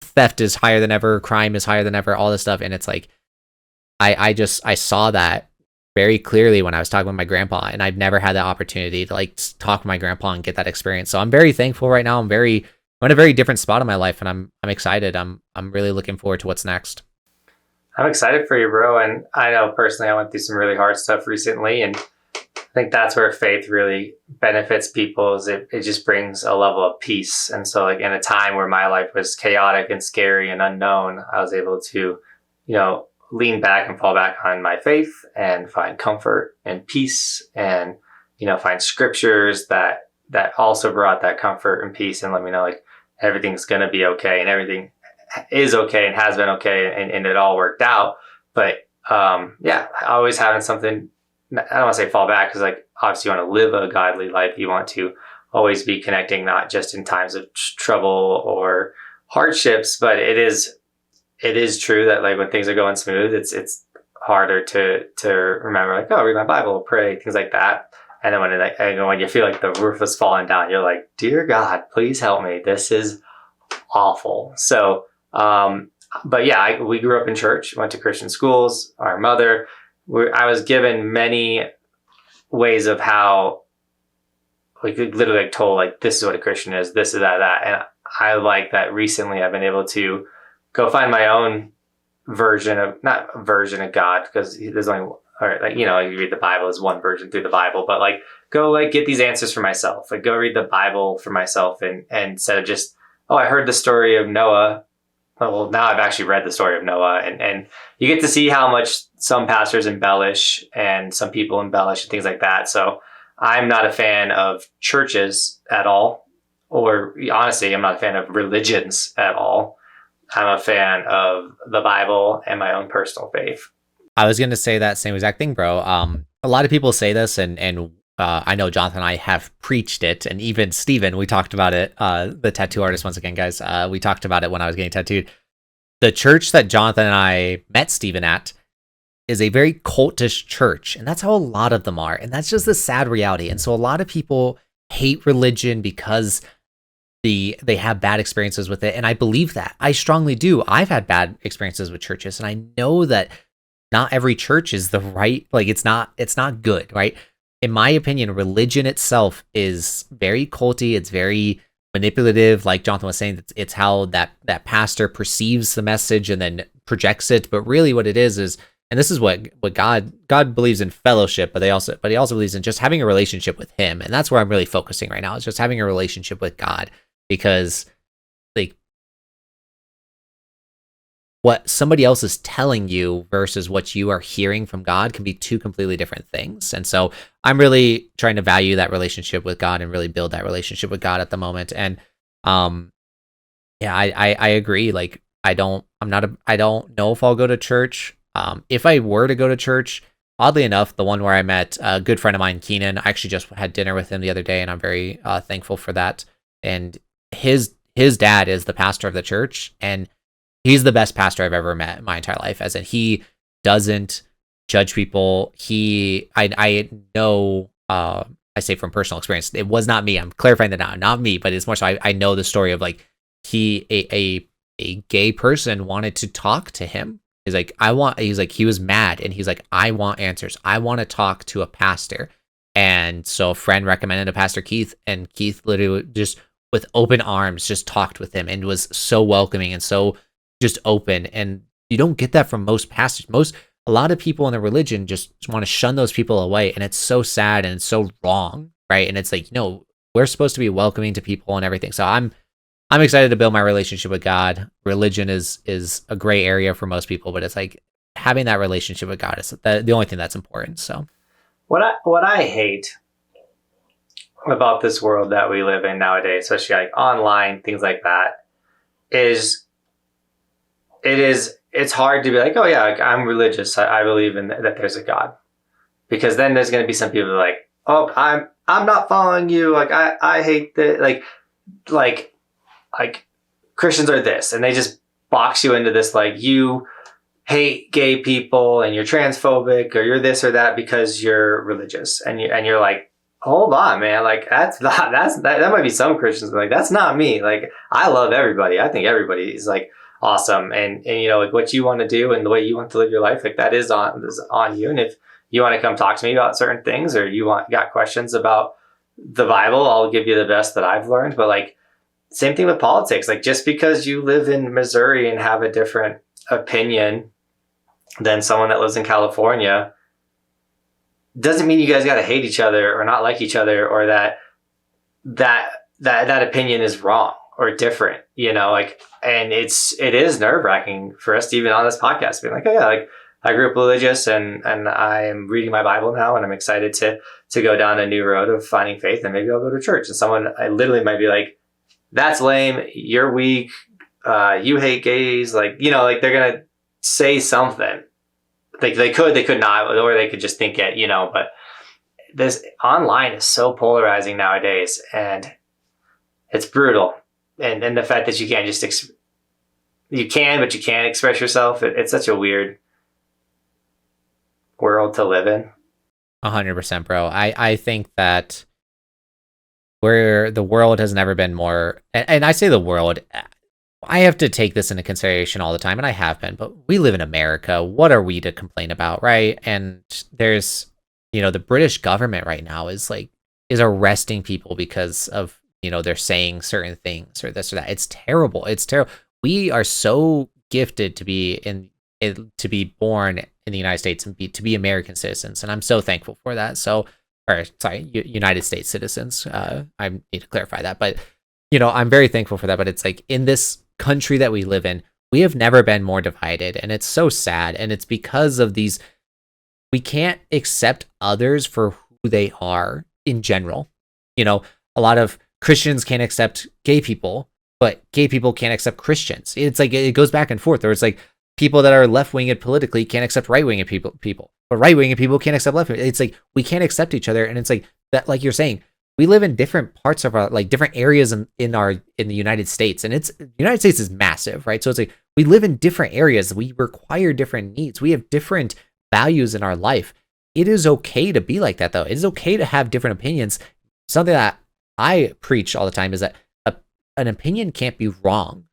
theft is higher than ever, crime is higher than ever, all this stuff. And it's like, I saw that very clearly when I was talking with my grandpa, and I've never had that opportunity to talk with my grandpa and get that experience. So I'm very thankful right now. I'm in a very different spot in my life, and I'm excited. I'm really looking forward to what's next. I'm excited for you, bro. And I know personally I went through some really hard stuff recently, and I think that's where faith really benefits people is it just brings a level of peace. And so like in a time where my life was chaotic and scary and unknown, I was able to, lean back and fall back on my faith and find comfort and peace and, find scriptures that also brought that comfort and peace and let me know like everything's going to be okay and everything is okay and has been okay and it all worked out. But always having something, I don't want to say fall back because like obviously you want to live a godly life. You want to always be connecting, not just in times of trouble or hardships, but it is true that like when things are going smooth, it's harder to remember like, oh, read my Bible, pray, things like that. And then when you feel like the roof is falling down, you're like, dear God, please help me. This is awful. So, but yeah, we grew up in church, went to Christian schools. Our mother, I was given many ways of how we could literally like told like, this is what a Christian is, this is that. And I like that recently I've been able to go find my own not version of God, because there's only, or like, you read the Bible as one version through the Bible, but like go like get these answers for myself, like go read the Bible for myself. And instead of just, oh, I heard the story of Noah. Well, now I've actually read the story of Noah and you get to see how much some pastors embellish and some people embellish and things like that. So I'm not a fan of churches at all, or honestly, I'm not a fan of religions at all. I'm a fan of the Bible and my own personal faith. I was going to say that same exact thing, bro. A lot of people say this, and I know Johnathan and I have preached it, and even Steven, we talked about it, the tattoo artist, once again, guys, we talked about it when I was getting tattooed. The church that Johnathan and I met Steven at is a very cultish church, and that's how a lot of them are, and that's just the sad reality. And so a lot of people hate religion because they have bad experiences with it, and I believe that. I strongly do. I've had bad experiences with churches, and I know that not every church is the right, like it's not good, right? In my opinion, religion itself is very culty, it's very manipulative, like Johnathan was saying, it's how that pastor perceives the message and then projects it. But really what it is, and this is what God believes in fellowship, but he also believes in just having a relationship with him. And that's where I'm really focusing right now, is just having a relationship with God. Because like what somebody else is telling you versus what you are hearing from God can be two completely different things. And so I'm really trying to value that relationship with God and really build that relationship with God at the moment. And I agree. Like I don't know if I'll go to church. If I were to go to church, oddly enough, the one where I met a good friend of mine, Keenan, I actually just had dinner with him the other day, and I'm very thankful for that. And his dad is the pastor of the church, and he's the best pastor I've ever met in my entire life. As in, he doesn't judge people. I know, I say from personal experience, it was not me. I'm clarifying that now, not me, but it's more so I know the story of like a gay person wanted to talk to him. He's like, he was mad, and he's like, I want answers. I want to talk to a pastor. And so a friend recommended a Pastor Keith, and Keith literally just with open arms just talked with him and was so welcoming and so just open. And you don't get that from most pastors. A lot of people in the religion just want to shun those people away, and it's so sad and it's so wrong, right? And it's like, no, we're supposed to be welcoming to people and everything. So I'm excited to build my relationship with God. Religion is a gray area for most people, but it's like having that relationship with God is the only thing that's important. So what I hate about this world that we live in nowadays, especially like online, things like that, is it's hard to be like, oh yeah, like, I'm religious. I believe in that there's a God, because then there's going to be some people like, oh, I'm not following you. Like I hate that. Like Christians are this, and they just box you into this, like you hate gay people and you're transphobic or you're this or that because you're religious, and you're like, hold on, man, like that might be some Christians, but like that's not me. Like I love everybody. I think everybody is like awesome, and like what you want to do and the way you want to live your life, like that is on you. And if you want to come talk to me about certain things, or got questions about the Bible, I'll give you the best that I've learned. But like same thing with politics. Like just because you live in Missouri and have a different opinion than someone that lives in California, doesn't mean you guys got to hate each other or not like each other, or that opinion is wrong or different, like, and it is nerve wracking for us to even on this podcast being like, oh yeah, like I grew up religious and I am reading my Bible now and I'm excited to go down a new road of finding faith and maybe I'll go to church. And someone I literally might be like, that's lame. You're weak. You hate gays. Like, like they're going to say something. They could not, or they could just think it, but this online is so polarizing nowadays and it's brutal. And the fact that you can't just, but you can't express yourself. It's such a weird world to live in. 100%, bro. I think that where the world has never been more, and I say the world, I have to take this into consideration all the time, and I have been, but we live in America. What are we to complain about, right? And there's, the British government right now is arresting people because of, they're saying certain things or this or that. It's terrible. It's terrible. We are so gifted to be to be born in the United States and to be American citizens, and I'm so thankful for that. United States citizens. I need to clarify that, but I'm very thankful for that. But it's like in this country that we live in, we have never been more divided, and it's so sad. And it's because of these. We can't accept others for who they are in general. A lot of Christians can't accept gay people, but gay people can't accept Christians. It's like it goes back and forth. Or it's like people that are left-winged politically can't accept right-winged people, but right-winged people can't accept left-winged. It's like we can't accept each other, and it's like that. Like you're saying, we live in different parts of our different areas in the United States, and the United States is massive, right? So it's like we live in different areas. We require different needs. We have different values in our life. It is okay to be like that, though. It is okay to have different opinions. Something that I preach all the time is that an opinion can't be wrong.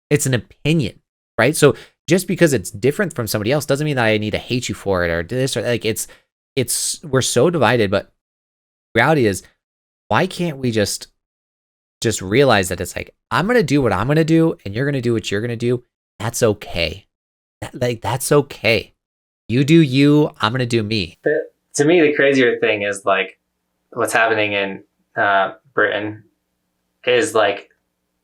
It's an opinion, right? So just because it's different from somebody else doesn't mean that I need to hate you for it or this or we're so divided. But reality is, why can't we just realize that it's like, I'm going to do what I'm going to do and you're going to do what you're going to do. That's okay. That's okay. You do you, I'm going to do me. To me, the crazier thing is like what's happening in Britain is like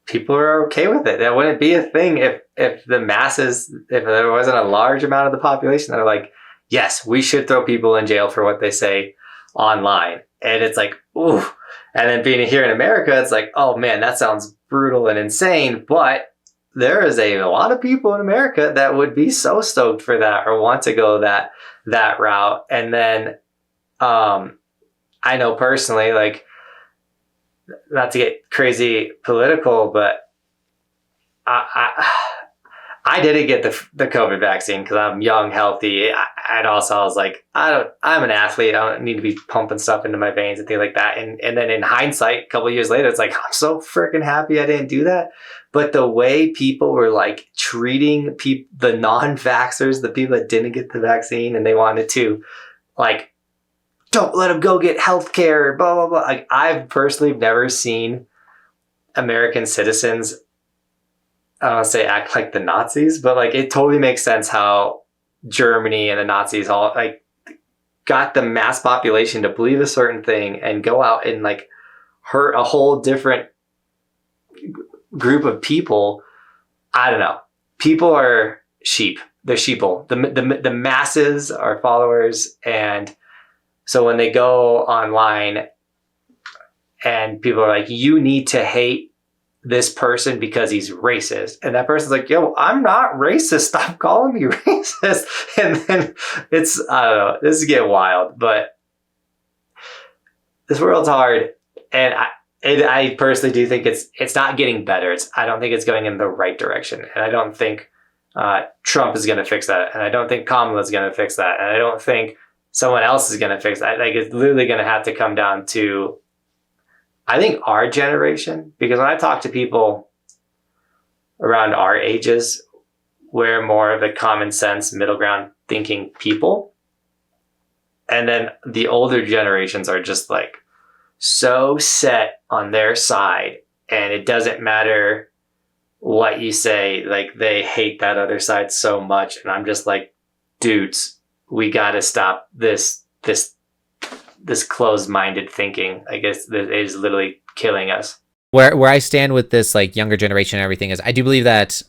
people are okay with it. That wouldn't be a thing if the masses, if there wasn't a large amount of the population that are like, yes, we should throw people in jail for what they say online. And it's like, ooh. And then being here in America, it's like, oh man, that sounds brutal and insane. But there is a lot of people in America that would be so stoked for that or want to go that route. And then I know personally, like, not to get crazy political, but I didn't get the COVID vaccine because I'm young, healthy. I was like, I'm an athlete. I don't need to be pumping stuff into my veins and things like that. And then in hindsight, a couple of years later, it's like, I'm so freaking happy I didn't do that. But the way people were like treating the non-vaxxers, the people that didn't get the vaccine and they wanted to, like, don't let them go get healthcare, blah, blah, blah. Like, I've personally never seen American citizens, I don't want to say act like the Nazis, but like it totally makes sense how Germany and the Nazis all like got the mass population to believe a certain thing and go out and like hurt a whole different group of people. I don't know. People are sheep. They're sheeple. The masses are followers. And so when they go online and people are like, you need to hate this person because he's racist, and that person's like, yo, I'm not racist, stop calling me racist. And then it's, I don't know, this is getting wild, but this world's hard. And I personally do think it's not getting better. I don't think it's going in the right direction. And I don't think Trump is going to fix that. And I don't think Kamala is going to fix that. And I don't think someone else is going to fix that. Like, it's literally going to have to come down to, I think, our generation, because when I talk to people around our ages, we're more of the common sense, middle ground thinking people. And then the older generations are just like so set on their side. And it doesn't matter what you say, like they hate that other side so much. And I'm just like, dudes, we got to stop this closed-minded thinking. I guess that is literally killing us. Where I stand with this like younger generation and everything is I do believe that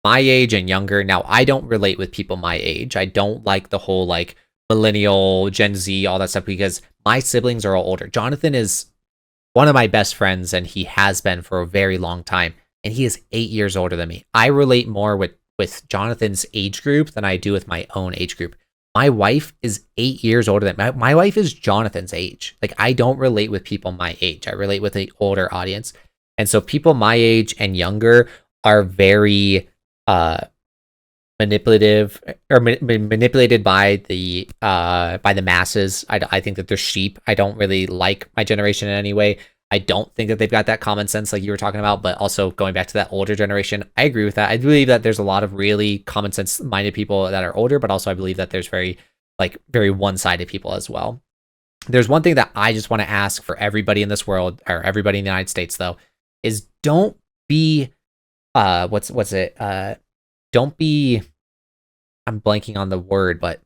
my age and younger, now I don't relate with people my age. I don't like the whole like millennial, Gen Z, all that stuff, because my siblings are all older. Johnathan is one of my best friends, and he has been for a very long time, and he is 8 years older than me. I relate more with Jonathan's age group than I do with my own age group. My wife is 8 years older than my wife is Jonathan's age. Like, I don't relate with people my age. I relate with the older audience. And so people my age and younger are very manipulative or manipulated by the masses. I think that they're sheep. I don't really like my generation in any way. I don't think that they've got that common sense like you were talking about, but also going back to that older generation, I agree with that. I believe that there's a lot of really common sense minded people that are older, but also I believe that there's very one-sided people as well. There's one thing that I just want to ask for everybody in this world, or everybody in the United States though, is don't be don't be, I'm blanking on the word, but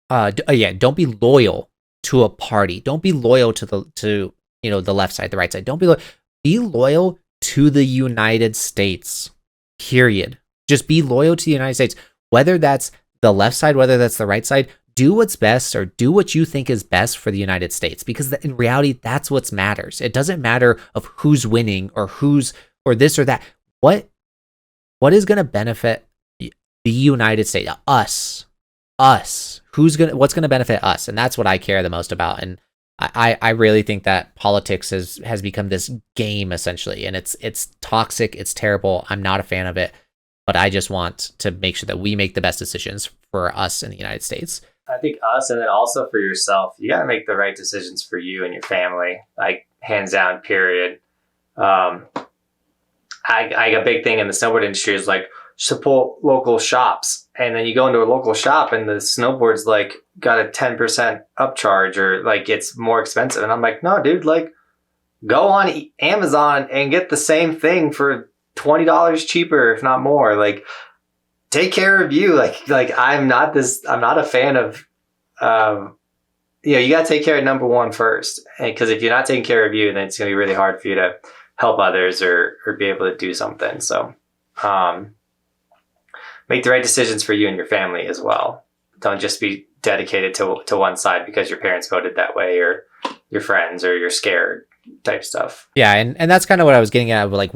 don't be loyal to a party. Don't be loyal to the left side, the right side. Don't be loyal. Be loyal to the United States. Period. Just be loyal to the United States. Whether that's the left side, whether that's the right side, do what's best or do what you think is best for the United States, because in reality, that's what matters. It doesn't matter of who's winning or this or that. What is going to benefit the United States? Us. What's going to benefit us? And that's what I care the most about. And I really think that politics has become this game essentially, and it's toxic. It's terrible. I'm not a fan of it, but I just want to make sure that we make the best decisions for us in the United States. I think us, and then also for yourself. You got to make the right decisions for you and your family, like hands down, period. I a big thing in the snowboard industry is like support local shops, and then you go into a local shop and the snowboard's like got a 10% upcharge, or like it's more expensive, and I'm like, no, dude, like go on Amazon and get the same thing for $20 cheaper, if not more. Like, take care of you. Like I'm not a fan of, you got to take care of number one first, because if you're not taking care of you, then it's going to be really hard for you to help others or be able to do something. So make the right decisions for you and your family as well. Don't just be dedicated to one side because your parents voted that way, or your friends, or you're scared type stuff. Yeah, and that's kind of what I was getting at. Like,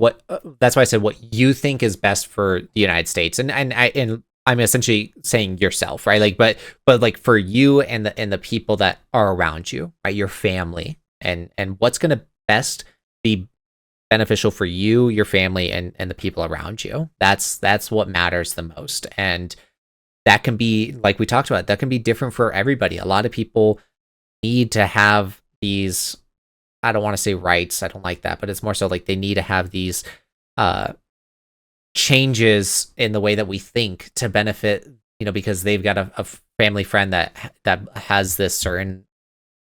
that's why I said what you think is best for the United States, and I'm essentially saying yourself, right? Like, but like for you and the people that are around you, right? Your family, and what's going to best be beneficial for you, your family, and the people around you. That's what matters the most. And that can be, like we talked about, that can be different for everybody. A lot of people need to have these, I don't want to say rights, I don't like that, but it's more so like they need to have these changes in the way that we think to benefit, because they've got a family friend that has this certain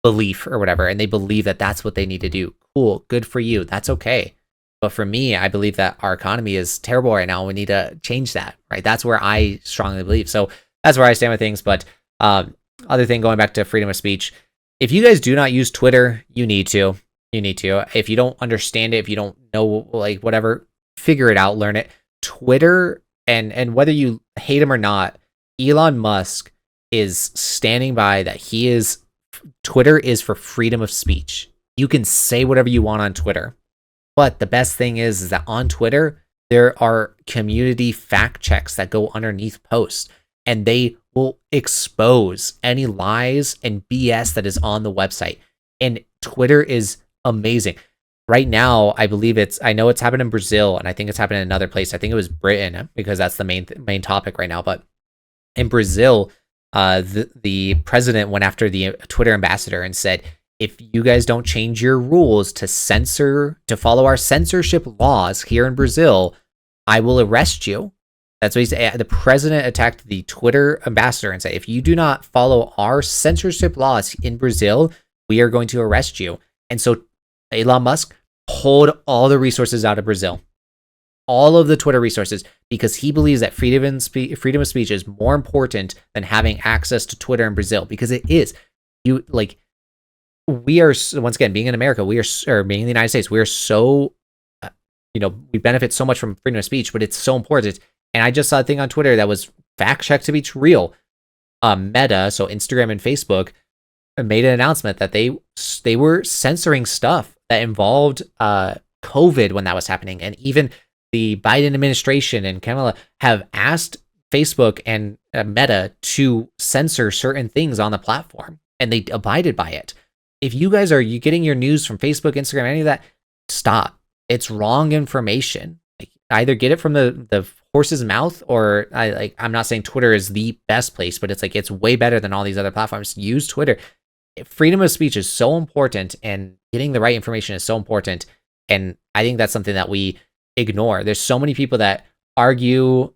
belief or whatever, and they believe that that's what they need to do. Cool, good for you, that's okay. But for me, I believe that our economy is terrible right now. We need to change that, right? That's where I strongly believe. So that's where I stand with things. But other thing, going back to freedom of speech, if you guys do not use Twitter, you need to. If you don't understand it, if you don't know, like, whatever, figure it out, learn it. Twitter, and whether you hate him or not, Elon Musk is standing by that. Twitter is for freedom of speech. You can say whatever you want on Twitter. But the best thing is that on Twitter, there are community fact checks that go underneath posts, and they will expose any lies and BS that is on the website. And Twitter is amazing. Right now, I know it's happened in Brazil, and I think it's happened in another place. I think it was Britain, because that's the main topic right now. But in Brazil, the president went after the Twitter ambassador and said, if you guys don't change your rules to follow our censorship laws here in Brazil, I will arrest you. That's what he said. The president attacked the Twitter ambassador and said, if you do not follow our censorship laws in Brazil, we are going to arrest you. And so Elon Musk pulled all the resources out of Brazil. all of the Twitter resources because he believes that freedom of speech is more important than having access to Twitter in Brazil, because it is. We are, once again, being in America, or being in the United States, we are so, we benefit so much from freedom of speech, but it's so important. And I just saw a thing on Twitter that was fact checked to be real. Meta, so Instagram and Facebook, made an announcement that they were censoring stuff that involved COVID when that was happening. And even the Biden administration and Kamala have asked Facebook and Meta to censor certain things on the platform, and they abided by it. If you guys are getting your news from Facebook, Instagram, any of that, stop. It's wrong information. Like, either get it from the horse's mouth, or I'm not saying Twitter is the best place, but it's like, it's way better than all these other platforms. Use Twitter. Freedom of speech is so important, and getting the right information is so important. And I think that's something that we ignore. There's so many people that argue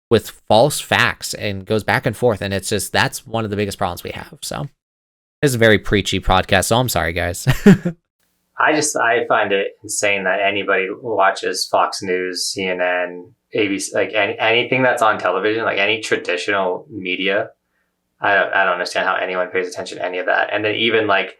with false facts and goes back and forth. And it's just, that's one of the biggest problems we have. So it's a very preachy podcast. So I'm sorry, guys. I find it insane that anybody watches Fox News, CNN, ABC, like anything that's on television, like any traditional media. I don't understand how anyone pays attention to any of that. And then even like,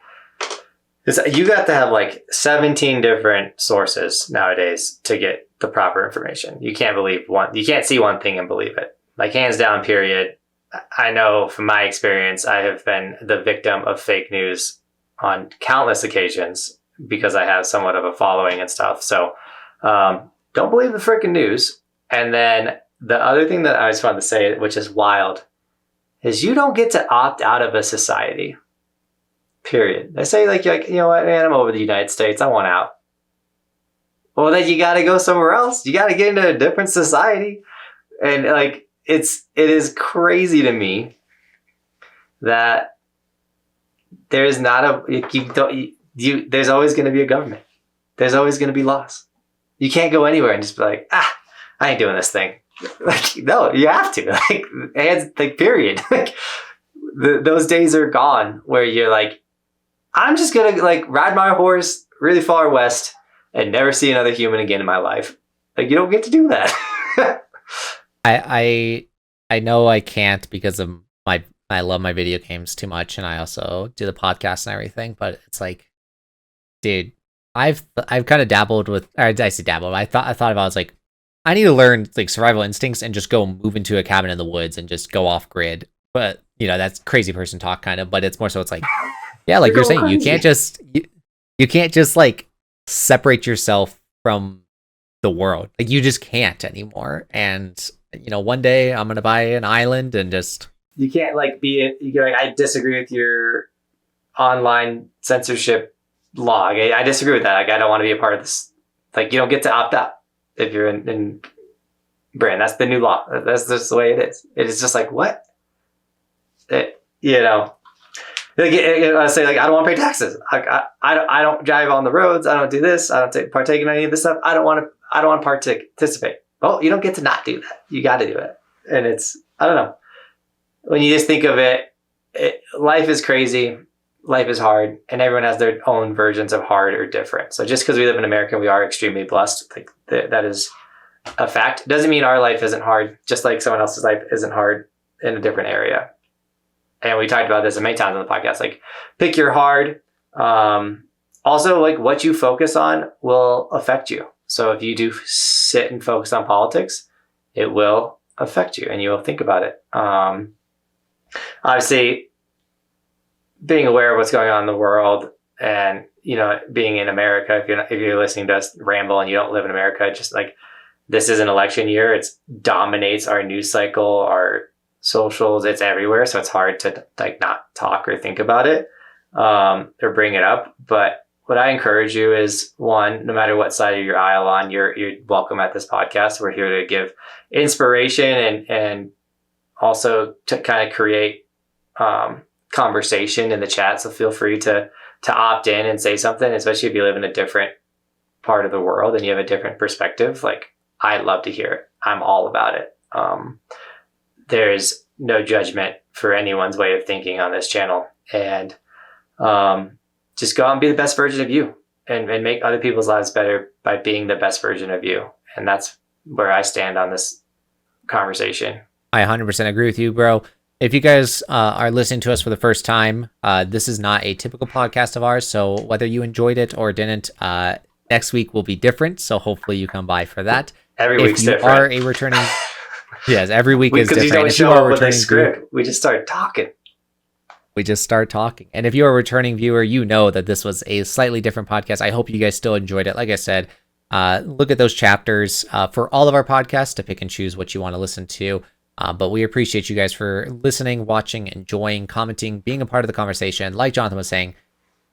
you got to have like 17 different sources nowadays to get the proper information. You can't see one thing and believe it. Like, hands down, period. I know from my experience, I have been the victim of fake news on countless occasions because I have somewhat of a following and stuff. So don't believe the freaking news. And then the other thing that I just wanted to say, which is wild, is you don't get to opt out of a society. Period. They say like, you know what, man, I'm over the United States. I want out. Well, then you got to go somewhere else. You got to get into a different society. And like, it is crazy to me that there's not there's always going to be a government. There's always going to be laws. You can't go anywhere and just be like, I ain't doing this thing. Like, no, you have to. Like, period. Like, those days are gone where you're like, I'm just gonna like ride my horse really far west and never see another human again in my life. Like, you don't get to do that. I know I can't because of I love my video games too much, and I also do the podcast and everything. But it's like, dude, I've kind of dabbled with, or I say dabbled. I thought about it, I was like, I need to learn like survival instincts and just go move into a cabin in the woods and just go off grid. But that's crazy person talk kind of. But it's more so, it's like, yeah, like you're saying, crazy. You can't just like separate yourself from the world. Like, you just can't anymore. And one day I'm gonna buy an island and just. You can't like I disagree with your online censorship law. I disagree with that. Like, I don't want to be a part of this. Like, you don't get to opt out if you're in Britain. That's the new law. That's just the way it is. It is just like, what? I say, like, I don't want to pay taxes. Like, I don't drive on the roads. I don't do this. I don't partake in any of this stuff. I don't want to participate. Well, you don't get to not do that. You got to do it. And it's, I don't know. When you just think of it, life is crazy. Life is hard, and everyone has their own versions of hard or different. So just because we live in America, we are extremely blessed. Like, that is a fact. It doesn't mean our life isn't hard, just like someone else's life isn't hard in a different area. And we talked about this many times on the podcast. Like, pick your hard. Also, like, what you focus on will affect you. So if you do sit and focus on politics, it will affect you, and you will think about it. Obviously, being aware of what's going on in the world, and being in America, if you're listening to us ramble and you don't live in America, just like, this is an election year. It dominates our news cycle, our socials. It's everywhere, so it's hard to like not talk or think about it or bring it up. But what I encourage you is, one, no matter what side of your aisle on, you're welcome at this podcast. We're here to give inspiration and also to kind of create conversation in the chat. So feel free to opt in and say something, especially if you live in a different part of the world and you have a different perspective. Like, I'd love to hear it. I'm all about it. There's no judgment for anyone's way of thinking on this channel. And just go out and be the best version of you and make other people's lives better by being the best version of you. And that's where I stand on this conversation. I 100% agree with you, bro. If you guys are listening to us for the first time, this is not a typical podcast of ours. So whether you enjoyed it or didn't, next week will be different. So hopefully you come by for that. Every week's different. If you are a returning, yes, every week is different. Because you don't show up with a script. We just start talking. And if you're a returning viewer, you know that this was a slightly different podcast. I hope you guys still enjoyed it. Like I said, look at those chapters for all of our podcasts to pick and choose what you want to listen to. But we appreciate you guys for listening, watching, enjoying, commenting, being a part of the conversation. Like Johnathan was saying,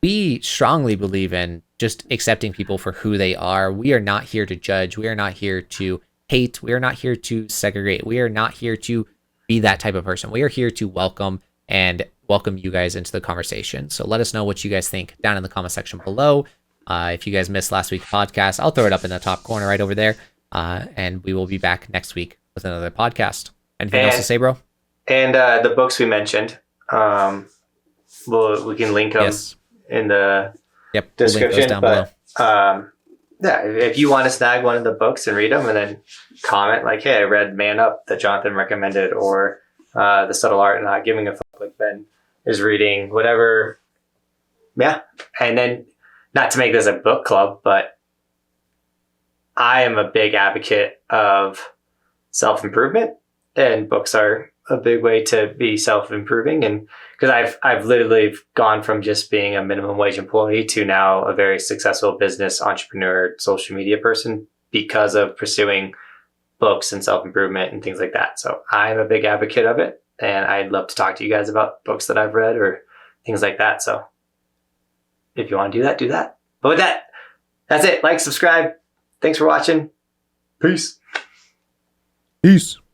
we strongly believe in just accepting people for who they are. We are not here to judge. We are not here to hate. We are not here to segregate. We are not here to be that type of person. We are here to welcome you guys into the conversation. So let us know what you guys think down in the comment section below. If you guys missed last week's podcast, I'll throw it up in the top corner right over there. And we will be back next week with another podcast. Anything else to say, bro? And the books we mentioned, we can link them in the description. We'll link those down below. If you want to snag one of the books and read them and then comment like, hey, I read Man Up that Johnathan recommended, or The Subtle Art of Not Giving a Fuck like Ben is reading, whatever. Yeah. And then, not to make this a book club, but I am a big advocate of self-improvement, and books are a big way to be self-improving. And because I've literally gone from just being a minimum wage employee to now a very successful business entrepreneur, social media person, because of pursuing books and self-improvement and things like that. So I'm a big advocate of it, and I'd love to talk to you guys about books that I've read or things like that. So if you want to do that, do that. But with that, that's it. Like, subscribe. Thanks for watching. Peace.